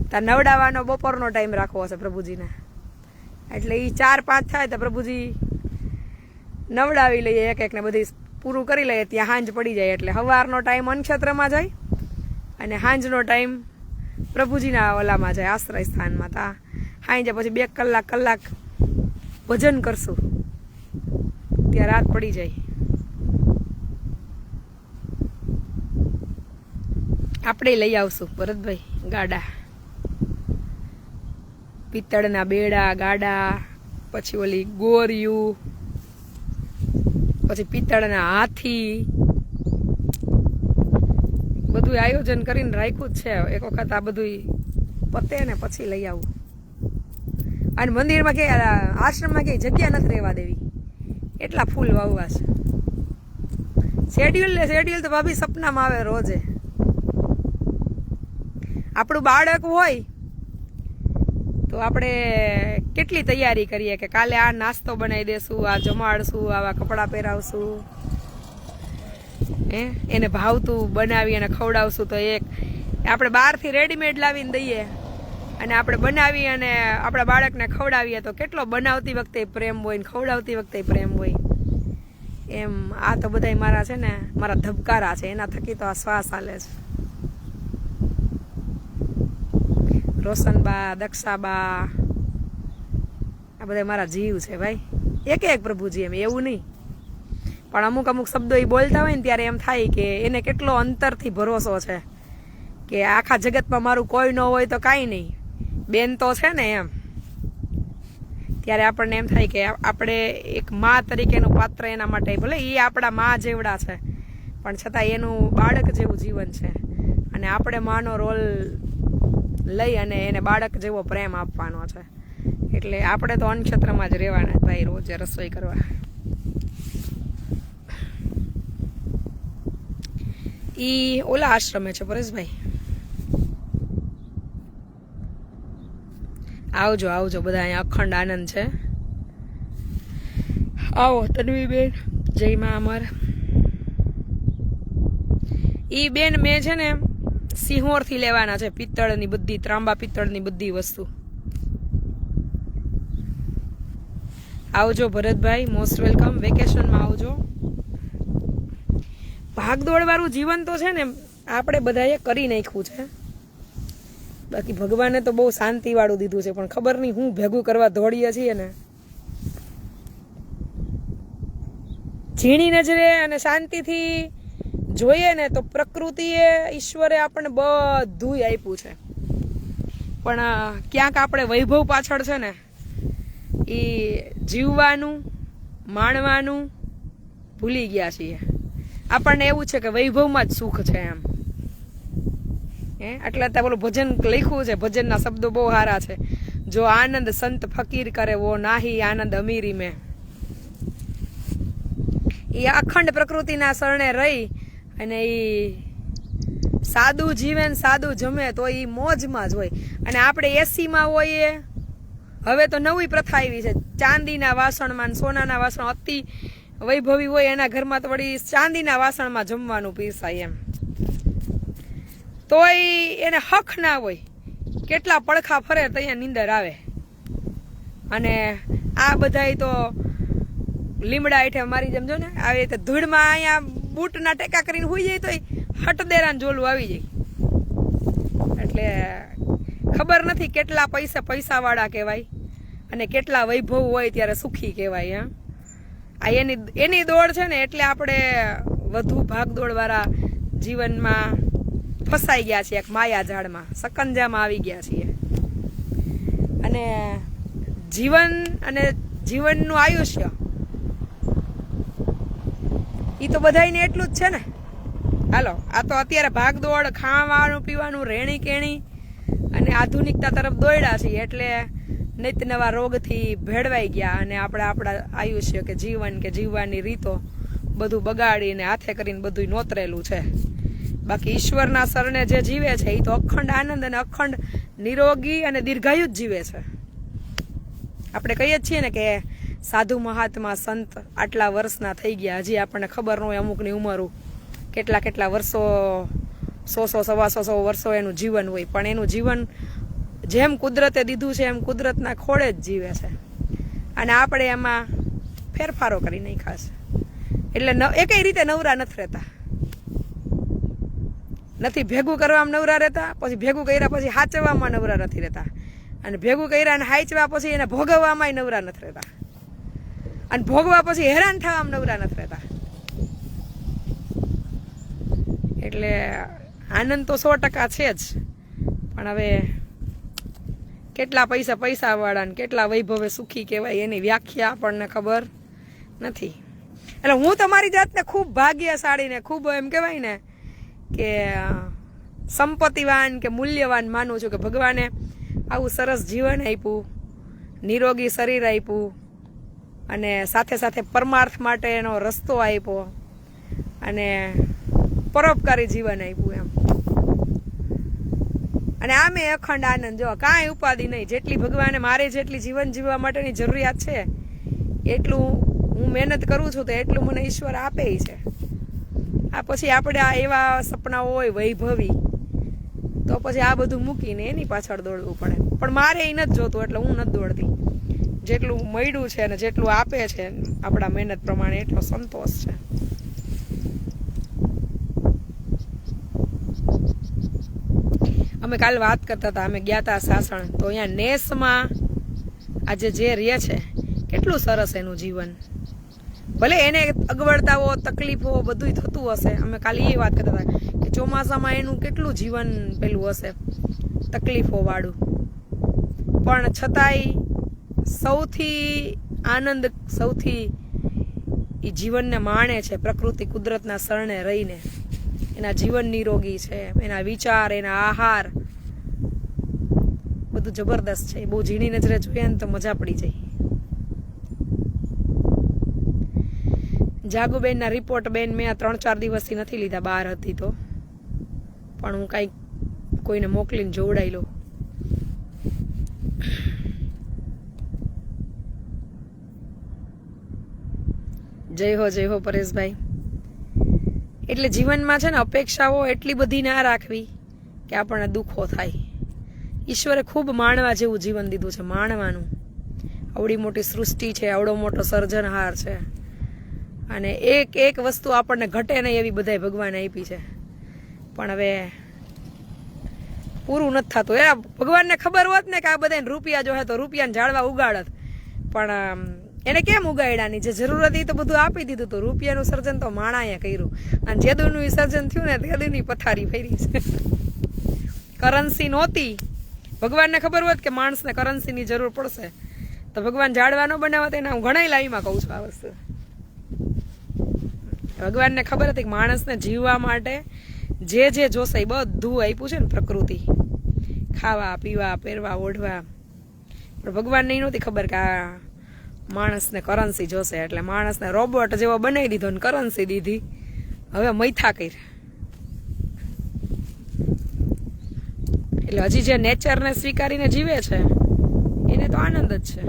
ત્યાં નવડાવવાનો બપોરનો ટાઈમ રાખવો હશે પ્રભુજીને. એટલે એ 4-5 થાય તો પ્રભુજી નવડાવી લઈએ એક એકને બધી પૂરું કરી લઈએ. ત્યાં હાંજ પડી જાય એટલે સવારનો ટાઈમ અન્નક્ષેત્રમાં જાય અને હાંજનો ટાઈમ પ્રભુજીના ઓલામાં જાય આશ્રય સ્થાનમાં. તા હાંજે પછી 2 કલાક ભજન કરશું ત્યાં રાત પડી જાય. આપણે લઈ આવશું ભરતભાઈ ગાડા, પિત્તળના બેડા, ગાડા, પછી ઓલી ગોરિયું, પછી પિત્તળના હાથી, બધું આયોજન કરીને રાખ્યું જ છે. એક વખત આ બધું પતે ને પછી લઈ આવું. અને મંદિરમાં કે આશ્રમમાં કઈ જગ્યા નથી રહેવા દેવી, એટલા ફૂલ વાવવા છે. શેડ્યુલ તો ભાભી સપનામાં આવે રોજે. આપણું બાળક હોય તો આપણે કેટલી તૈયારી કરીએ કે કાલે આ નાસ્તો બનાવી દેશું, આ જમાડશું, આવા કપડાં પહેરાવશું, એને ભાવતું બનાવી અને ખવડાવશું. તો એક આપણે બહારથી રેડીમેડ લાવીને દઈએ અને આપણે બનાવી અને આપણા બાળકને ખવડાવીએ તો કેટલો બનાવતી વખતે પ્રેમ હોય ને ખવડાવતી વખતે પ્રેમ હોય. એમ આ તો બધાય મારા છે ને મારા ધબકારા છે, એના થકી તો આ શ્વાસ હાલે છે. રોશનબા, દક્ષાબા, આ બધા મારા જીવ છે ભાઈ. એક પ્રભુજી એમ એવું નહીં, પણ અમુક શબ્દો એ બોલતા હોય ને ત્યારે એમ થાય કે એને કેટલો અંતરથી ભરોસો છે કે આખા જગતમાં મારું કોઈ ન હોય તો કાંઈ નહીં, બેન તો છે ને એમ. ત્યારે આપણને એમ થાય કે આપણે એક મા તરીકેનું પાત્ર એના માટે, ભલે એ આપણા મા જેવડા છે પણ છતાં એનું બાળક જેવું જીવન છે અને આપણે માનો રોલ લઈ અને એને બાળક જેવો પ્રેમ આપવાનો છે. એટલે આપણે તો અન્નક્ષેત્રમાં જ રહેવાના ભાઈ, રોજે રસોઈ કરવા. ઈ ઓલા આશ્રમે છે પરેશભાઈ. આવજો આવજો બધા, અહીંયા અખંડ આનંદ છે. આવો તન્વીબેન, જય માં અમર. ઈ બેન મેં છે ને સિંહોર થી લેવાના છે પિત્તળની બધી, ત્રાંબા પિત્તળની બધી વસ્તુ. આવજો ભરતભાઈ, મોસ્ટ વેલકમ. વેકેશનમાં આવજો. ભાગદોડ વાળું જીવન તો છે ને આપણે બધાએ કરી નાખ્યું છે. બાકી ભગવાને તો બહુ શાંતિ વાળું દીધું છે, પણ ખબર નહીં હું ભેગું કરવા દોડીએ છીએ ને. ઝીણી નજરે અને શાંતિથી જોઈએ ને તો પ્રકૃતિએ, ઈશ્વરે આપણને બધું આપ્યું છે, પણ ક્યાંક આપણે વૈભવ પાછળ છે ને એ જીવવાનું, માણવાનું ભૂલી ગયા છીએ. આપણને એવું છે કે વૈભવમાં જ સુખ છે એમ. એટલે ત્યાં બોલું ભજન લખ્યું છે, ભજનના શબ્દો બહુ સારા છે. જો આનંદ સંત ફકીર કરે વો નાહી આનંદ અમીરી મેં. એ અખંડ પ્રકૃતિના શરણે રહી અને એ સાદું જીવે ને સાદું જમે તો એ મોજમાં જ હોય. અને આપણે એસીમાં હોઈએ. હવે તો નવી પ્રથા આવી છે, ચાંદીના વાસણમાં, સોનાના વાસણ અતિ વૈભવી હોય એના ઘરમાં તો વળી ચાંદીના વાસણમાં જમવાનું પીરસાય એમ. તોય એને હક ના હોય, કેટલા પડખા ફરે તો અહીંયા નીંદર આવે. અને આ બધાય તો લીમડા હેઠે મારી જેમ જો ને આવી રીતે ધૂળમાં અહીંયા બૂટના ટેકા કરીને હોઈ જાય તો હટદેરાન જોલું આવી જાય. એટલે ખબર નથી કેટલા પૈસાવાળા કહેવાય અને કેટલા વૈભવ હોય ત્યારે સુખી કહેવાય. આ એની દોડ છે ને, એટલે આપણે વધુ ભાગદોડ વાળા જીવનમાં ફસાઈ ગયા છીએ, એક માયા ઝાડમાં, સકંજામાં આવી ગયા છીએ. અને જીવનનું આયુષ્ય એ તો બધાને એટલું જ છે ને. હાલો, આ તો અત્યારે ભાગદોડ, ખાવાનું પીવાનું, રેણી કેણી અને આધુનિકતા તરફ દોડ્યા છીએ, એટલે નિત નવા રોગથી ભેળવાઈ ગયા અને આપણે આપણા આયુષ્ય કે જીવન કે જીવવાની રીતો બધું બગાડીને હાથે કરીને બધું નોતરેલું છે. બાકી ઈશ્વરના શરણે જે જીવે છે એ તો અખંડ આનંદ અને અખંડ નિરોગી અને દીર્ઘાયુ જ જીવે છે. આપણે કહીએ છીએ ને કે સાધુ મહાત્મા સંત આટલા વર્ષના થઈ ગયા, હજી આપણને ખબર ન હોય અમુકની ઉંમર કેટલા વર્ષો, 100 125 વર્ષો એનું જીવન હોય, પણ એનું જીવન જેમ કુદરતે દીધું છે એમ કુદરતના ખોળે જ જીવે છે. અને આપણે એમાં ફેરફારો કરી નાખ્યા છે. એટલે એકેય રીતે નવરા નથી રહેતા. નથી ભેગું કરવામાં નવરા રહેતા, પછી ભેગું કર્યા પછી હાચવામાં નવરા નથી રહેતા, અને ભેગું કર્યા અને હાચવા પછી એને ભોગવવામાં નવરા નથી રહેતા, અને ભોગવા પછી હેરાન થવામાં નવરા નથી રહેતા. એટલે આનંદ તો 100% છે જ, પણ હવે કેટલા પૈસા વાળા ને કેટલા વૈભવે સુખી કહેવાય એની વ્યાખ્યા આપણને ખબર નથી. એટલે હું તમારી જાતને ખૂબ ભાગ્યશાળી ને ખૂબ એમ કહેવાય ને કે સંપત્તિવાન કે મૂલ્યવાન માનું છું કે ભગવાને આવું સરસ જીવન આપ્યું, નિરોગી શરીર આપ્યું, અને સાથે સાથે પરમાર્થ માટેનો રસ્તો આપ્યો, અને પરોપકારી જીવન આપ્યું એમ. અને આમે અખંડ આનંદ. જો કાંઈ ઉપાધિ નહીં, જેટલી ભગવાને મારે જેટલી જીવન જીવવા માટેની જરૂરિયાત છે એટલું હું મહેનત કરું છું, તો એટલું મને ઈશ્વર આપે છે. આ પછી આપણે આ એવા સપના હોય વૈભવી, તો પછી આ બધું મૂકીને એની પાછળ દોડવું પડે. પણ મારે એ નથી જોતું, એટલે હું નથી દોડતી. જેટલું મળ્યું છે અને જેટલું આપે છે આપણા મહેનત પ્રમાણે, એટલો સંતોષ છે. અમે કાલ વાત કરતા હતા, અમે ગયા હતા સાસણ, તો અહીંયા નેસમાં આજે જે રહે છે કેટલું સરસ એનું જીવન. ભલે એને અગવડતાઓ, તકલીફો બધું થતું હશે. અમે કાલે એ વાત કરતા હતા કે ચોમાસામાં એનું કેટલું જીવન પેલું હશે તકલીફો વાળું, પણ છતાંય સૌથી આનંદ, સૌથી એ જીવનને માણે છે, પ્રકૃતિ કુદરતના શરણે રહીને. એના જીવન નિરોગી છે, એના વિચાર, એના આહાર બધું જબરદસ્ત છે. બહુ ઝીણી નજરે જોઈએ ને તો મજા પડી જાય. જાગુબેનના રિપોર્ટ બેન મેં 3-4 દિવસથી નથી લીધા, બહાર હતી તો, પણ હું કાંઈક કોઈને મોકલીને જોવડાઈ લઉં. જય હો પરેશભાઈ. એટલે જીવનમાં છે ને અપેક્ષાઓ એટલી બધી ના રાખવી કે આપણને દુઃખો થાય. ઈશ્વરે ખૂબ માણવા જેવું જીવન દીધું છે, માણવાનું. આવડી મોટી સૃષ્ટિ છે, આવડો મોટો સર્જનહાર છે, અને એક એક વસ્તુ આપણને ઘટે નહીં એવી બધાય ભગવાન આપી છે. પણ હવે પૂરું નથી થતું. એ ભગવાનને ખબર હોત ને કે આ બધાને રૂપિયા જોહે તો રૂપિયાને ઝાડવા ઉગાડત, પણ એને કેમ ઉગાડ્યાની? જે જરૂર હતી તો બધું આપી દીધું હતું. રૂપિયાનું સર્જન તો માણાએ કર્યું, અને જેદુનું સર્જન થયું ને તેદુની પથારી ફેરી છે. કરન્સી નહોતી. ભગવાનને ખબર હોત કે માણસને કરન્સીની જરૂર પડશે તો ભગવાન ઝાડવા ન બનાવત. એના હું ઘણા લાઈમાં કહું છું આ વસ્તુ. ભગવાનને ખબર હતી કે માણસને જીવવા માટે જે જે જોશે એ બધું આપ્યું છે ને પ્રકૃતિ, ખાવા પીવા પહેરવા ઓઢવા. પણ ભગવાનને નહોતી ખબર કે આ માણસને કરન્સી જોશે, એટલે માણસને રોબોટ જેવો બનાવી દીધો ને કરન્સી દીધી. હવે મૈથા કરી. એટલે હજી જે નેચરને સ્વીકારીને જીવે છે એને તો આનંદ જ છે.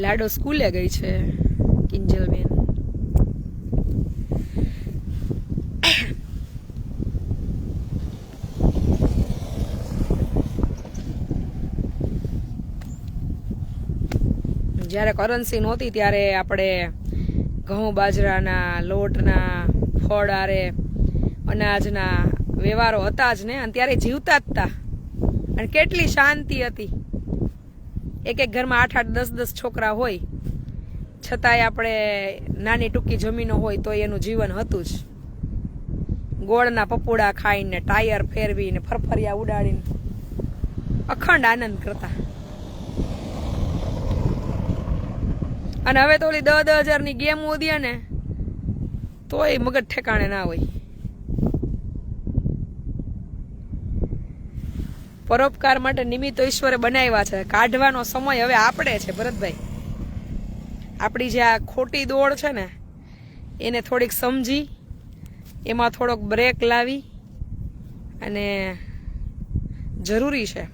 લાડો સ્કૂલે ગઈ છે, કિંજલબેન. જ્યારે કરન્સી નહોતી ત્યારે આપણે ઘઉં બાજરાના લોટના ફળ આરે અનાજના વ્યવહારો હતા જ ને, અને ત્યારે જીવતા જ હતા. અને કેટલી શાંતિ હતી. એક એક ઘરમાં 8-8, 10-10 છોકરા હોય, છતાંય આપણે નાની ટૂંકી જમીનો હોય તો એનું જીવન હતું જ. ગોળના પપોડા ખાઈને, ટાયર ફેરવીને, ફરફરિયા ઉડાડીને અખંડ આનંદ કરતા. અને હવે તો ઓલી 10,000ની ગેમ ઉદીએ ને તોય મગજ ઠેકાણે ના હોય. પરોપકાર માટે નિમિત્તો ઈશ્વરે બનાવ્યા છે, કાઢવાનો સમય હવે આપણે છે. ભરતભાઈ, આપણી જે આ ખોટી દોડ છે ને એને થોડીક સમજી, એમાં થોડોક બ્રેક લાવી અને જરૂરી છે.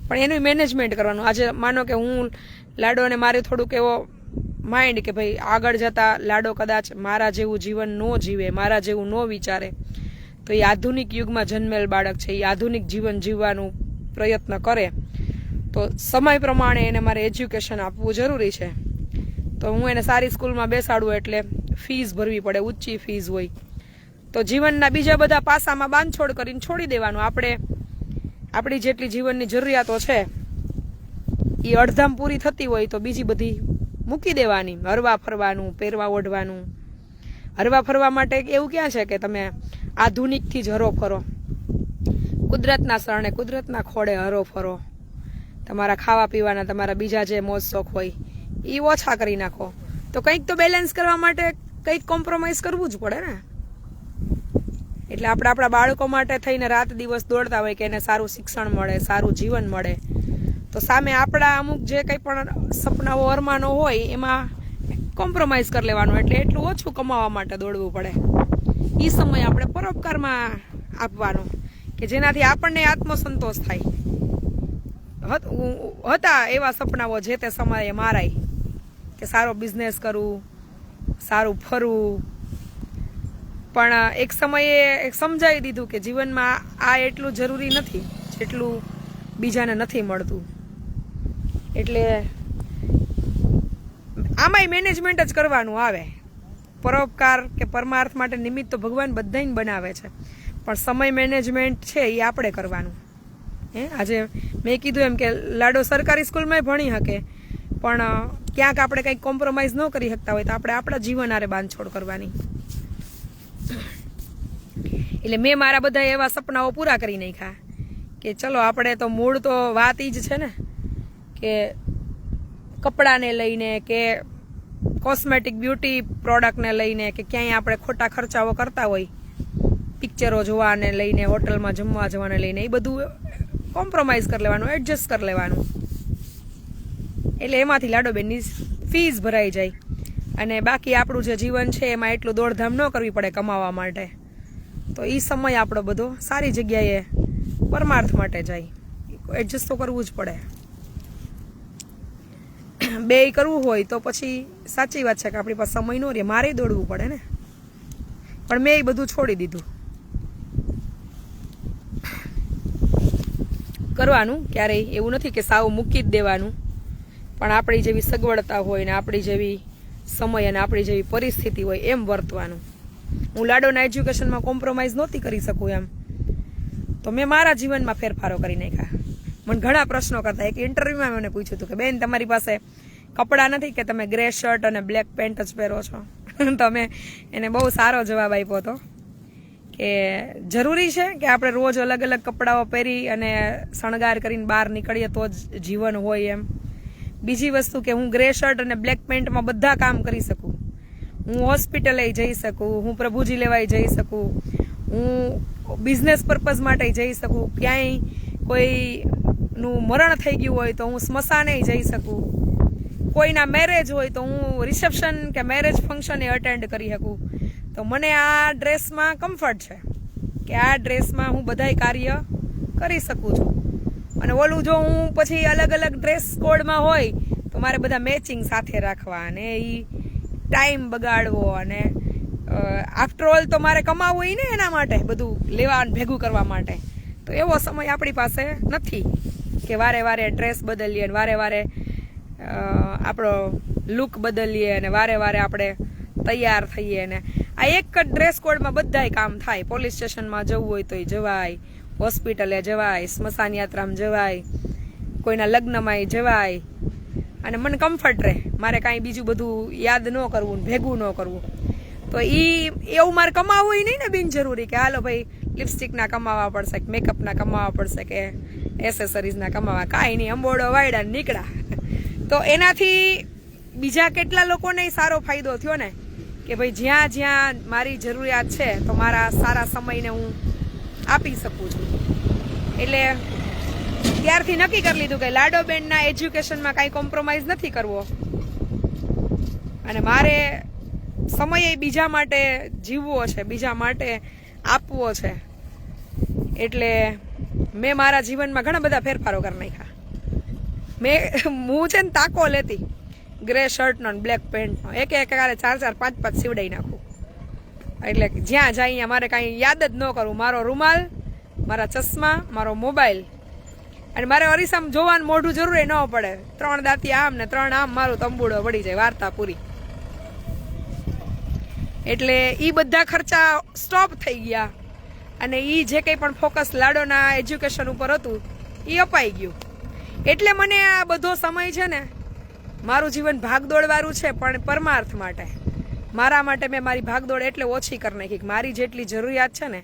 પણ એનું મેનેજમેન્ટ કરવાનું. આજે માનો કે હું લાડો અને મારે થોડુંક એવો માઇન્ડ કે ભાઈ આગળ જતા લાડો કદાચ મારા જેવું જીવન ન જીવે, મારા જેવું ન વિચારે, તો એ આધુનિક યુગમાં જન્મેલ બાળક છે, એ આધુનિક જીવન જીવવાનું પ્રયત્ન કરે તો સમય પ્રમાણે એને મારે એજ્યુકેશન આપવું જરૂરી છે. તો હું એને સારી સ્કૂલમાં બેસાડું એટલે ફીસ ભરવી પડે, ઊંચી ફીસ હોય. તો જીવનના બીજા બધા પાસામાં બાંધછોડ કરીને છોડી દેવાનું. આપણે આપણી જેટલી જીવનની જરૂરિયાતો છે એ અડધામ પૂરી થતી હોય તો બીજી બધી મૂકી દેવાની. હરવા ફરવાનું, પહેરવા ઓઢવાનું. હરવા ફરવા માટે એવું ક્યાં છે કે તમે આધુનિકથી જ હરો ફરો? કુદરતના શરણે, કુદરતના ખોળે હરો ફરો. તમારા ખાવા પીવાના, તમારા બીજા જે મોજ શોખ હોય એ ઓછા કરી નાખો. તો કંઈક તો બેલેન્સ કરવા માટે કંઈક કોમ્પ્રોમાઇઝ કરવું જ પડે ને. એટલે આપણે આપણા બાળકો માટે થઈને રાત દિવસ દોડતા હોય કે એને સારું શિક્ષણ મળે, સારું જીવન મળે, તો સામે આપણા અમુક જે કંઈ પણ સપનાઓ અરમાનો હોય એમાં કોમ્પ્રોમાઇઝ કરી લેવાનું. એટલે એટલું ઓછું કમાવા માટે દોડવું પડે. એ સમય આપણે પરોપકારમાં આપવાનો કે જેનાથી આપણને આત્મસંતોષ થાય. હતા એવા સપનાઓ જે તે સમયે મારાય કે સારો બિઝનેસ કરું, સારું ફરવું, પણ એક સમયે સમજાવી દીધું કે જીવનમાં આ એટલું જરૂરી નથી જેટલું બીજાને નથી મળતું. એટલે આમાંય મેનેજમેન્ટ જ કરવાનું આવે. પરોપકાર કે પરમાર્થ માટે નિમિત્ત તો ભગવાન બધાને બનાવે છે, પણ સમય મેનેજમેન્ટ છે એ આપણે કરવાનું. આજે મેં કીધું એમ કે લાડો સરકારી સ્કૂલમાં ભણી શકે, પણ ક્યાંક આપણે કંઈક કોમ્પ્રોમાઇઝ ન કરી શકતા હોય તો આપણે આપણા જીવન આરે બાંધછોડ કરવાની. એટલે મેં મારા બધા એવા સપનાઓ પૂરા કરી નાખ્યા કે ચલો આપણે તો મૂળ તો વાત ઈ જ છે ને કે કપડાને લઈને કે કોસ્મેટિક બ્યુટી પ્રોડક્ટને લઈને કે ક્યાંય આપણે ખોટા ખર્ચાઓ કરતા હોય, પિક્ચરો જોવાને લઈને, હોટલમાં જમવા જવાને લઈને, એ બધું કોમ્પ્રોમાઇઝ કરી લેવાનું, એડજસ્ટ કરી લેવાનું. એટલે એમાંથી લાડોબેનની ફીસ ભરાઈ જાય અને બાકી આપણું જે જીવન છે એમાં એટલું દોડધામ ન કરવી પડે કમાવા માટે. તો એ સમય આપણો બધો સારી જગ્યાએ પરમાર્થ માટે જાય. એડજસ્ટ તો કરવું જ પડે. બે કરવું હોય તો પછી સાચી વાત છે કે આપણી પાસે સમય ન રહે, મારે દોડવું પડે ને. પણ મેં એ બધું છોડી દીધું. કરવાનું ક્યારેય એવું નથી કે સાવ મૂકી જ દેવાનું, પણ આપણી જેવી સગવડતા હોય ને આપણી જેવી સમય અને આપણી જેવી પરિસ્થિતિ હોય એમ વર્તવાનું. હું લાડોના એજ્યુકેશનમાં કોમ્પ્રોમાઇઝ નહોતી કરી શકું એમ, તો મેં મારા જીવનમાં ફેરફારો કરી નાખ્યા. મને ઘણા પ્રશ્નો કરતા. એક ઇન્ટરવ્યુમાં મને પૂછ્યું હતું કે બેન તમારી પાસે કપડાં નથી કે તમે ગ્રે શર્ટ અને બ્લેક પેન્ટ જ પહેરો છો? તો મેં એને બહુ સારો જવાબ આપ્યો હતો કે જરૂરી છે કે આપણે રોજ અલગ અલગ કપડાઓ પહેરી અને શણગાર કરીને બહાર નીકળીએ તો જ જીવન હોય એમ. બીજી વસ્તુ કે હું ગ્રે શર્ટ અને બ્લેક પેન્ટમાં બધા કામ કરી શકું. હું હોસ્પિટલે જઈ શકું, હું પ્રભુજી લેવાય જઈ શકું, હું બિઝનેસ પર્પઝ માટે જઈ શકું, ક્યાંય કોઈનું મરણ થઈ ગયું હોય તો હું સ્મશાને જઈ શકું, કોઈના મેરેજ હોય તો હું રિસેપ્શન કે મેરેજ ફંક્શન એટેન્ડ કરી શકું. તો મને આ ડ્રેસમાં કમ્ફર્ટ છે કે આ ડ્રેસમાં હું બધાય કાર્ય કરી શકું છું. અને ઓલું જો હું પછી અલગ અલગ ડ્રેસ કોડમાં હોય તો મારે બધા મેચિંગ સાથે રાખવા અને એ ટાઈમ બગાડવો અને આફ્ટરઓલ તો મારે કમાવવું હોય ને એના માટે બધું લેવા ભેગું કરવા માટે. તો એવો સમય આપણી પાસે નથી કે વારે વારે ડ્રેસ બદલીએ અને વારે વારે આપણો લુક બદલીએ અને વારે વારે આપણે તૈયાર થઈએ. ને આ એક જ ડ્રેસ કોડમાં બધાય કામ થાય. પોલીસ સ્ટેશનમાં જવું હોય તોય જવાય, હોસ્પિટલે જવાય, સ્મશાન યાત્રામાં જવાય, કોઈના લગ્નમાંય જવાય અને મને કમ્ફર્ટ રહે. મારે કાંઈ બીજું બધું યાદ ન કરવું, ભેગું ન કરવું. તો એવું મારે કમાવવું હોય નહીં ને બિનજરૂરી કે હાલો ભાઈ લિપસ્ટિકના કમાવા પડશે કે મેકઅપના કમાવા પડશે કે એસેસરીઝના કમાવા. કાંઈ નહીં, અંબોડો વાયડા નીકળ્યા. તો એનાથી બીજા કેટલા લોકોને સારો ફાયદો થયો ને કે ભાઈ જ્યાં જ્યાં મારી જરૂરિયાત છે તો મારા સારા સમયને હું આપી શકું છું. એટલે ત્યારથી નક્કી કરી લીધું કે લાડોબેનના એજ્યુકેશનમાં કાંઈ કોમ્પ્રોમાઇઝ નથી કરવો અને મારે સમય બીજા માટે જીવવો છે, બીજા માટે આપવો છે. એટલે મેં મારા જીવનમાં ઘણા બધા ફેરફારો કરી નાખ્યા. હું છે ને તાકો લેતી ગ્રે શર્ટનો ને બ્લેક પેન્ટનો, એક કાલે 4-4, 5-5 સીવડાઈ નાખું. એટલે જ્યાં જાય મારે કાંઈ યાદ જ ન કરવું. મારો રૂમાલ, મારા ચશ્મા, મારો મોબાઈલ અને મારે અરીસામાં જોવાનું મોઢું જરૂરી ન પડે. 3 દાંતી આમ ને 3 આમ, મારું તંબુડો પડી જાય, વાર્તા પૂરી. એટલે એ બધા ખર્ચા સ્ટોપ થઈ ગયા અને એ જે કંઈ પણ ફોકસ લાડોના એજ્યુકેશન ઉપર હતું એ અપાઈ ગયું. એટલે મને આ બધો સમય છે ને, મારું જીવન ભાગદોડવાળું છે પણ પરમાર્થ માટે. મારા માટે મેં મારી ભાગદોડ એટલે ઓછી કરી નાખી કે મારી જેટલી જરૂરિયાત છે ને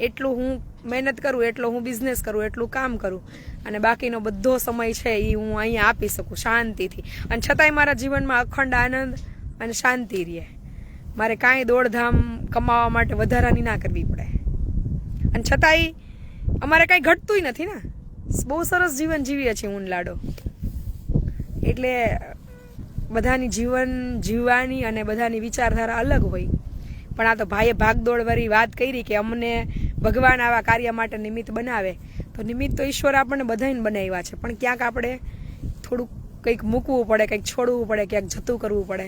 એટલું હું મહેનત કરું, એટલો હું બિઝનેસ કરું, એટલું કામ કરું અને બાકીનો બધો સમય છે એ હું અહીંયા આપી શકું શાંતિથી. અને છતાંય મારા જીવનમાં અખંડ આનંદ અને શાંતિ રહે. મારે કાંઈ દોડધામ કમાવા માટે વધારાની ના કરવી પડે. અને છતાંય અમારે કાંઈ ઘટતુંય નથી ને. બહુ સરસ જીવન જીવીએ છીએ હું લાડો. એટલે બધાની જીવન જીવવાની અને બધાની વિચારધારા અલગ હોય. પણ આ તો ભાઈએ ભાગદોડવાળી વાત કરી કે અમને ભગવાન આવા કાર્ય માટે નિમિત્ત બનાવે. તો નિમિત્ત તો ઈશ્વર આપણને બધાને બનાવ્યા છે, પણ ક્યાંક આપણે થોડુંક કંઈક મૂકવું પડે, કંઈક છોડવું પડે, ક્યાંક જતું કરવું પડે.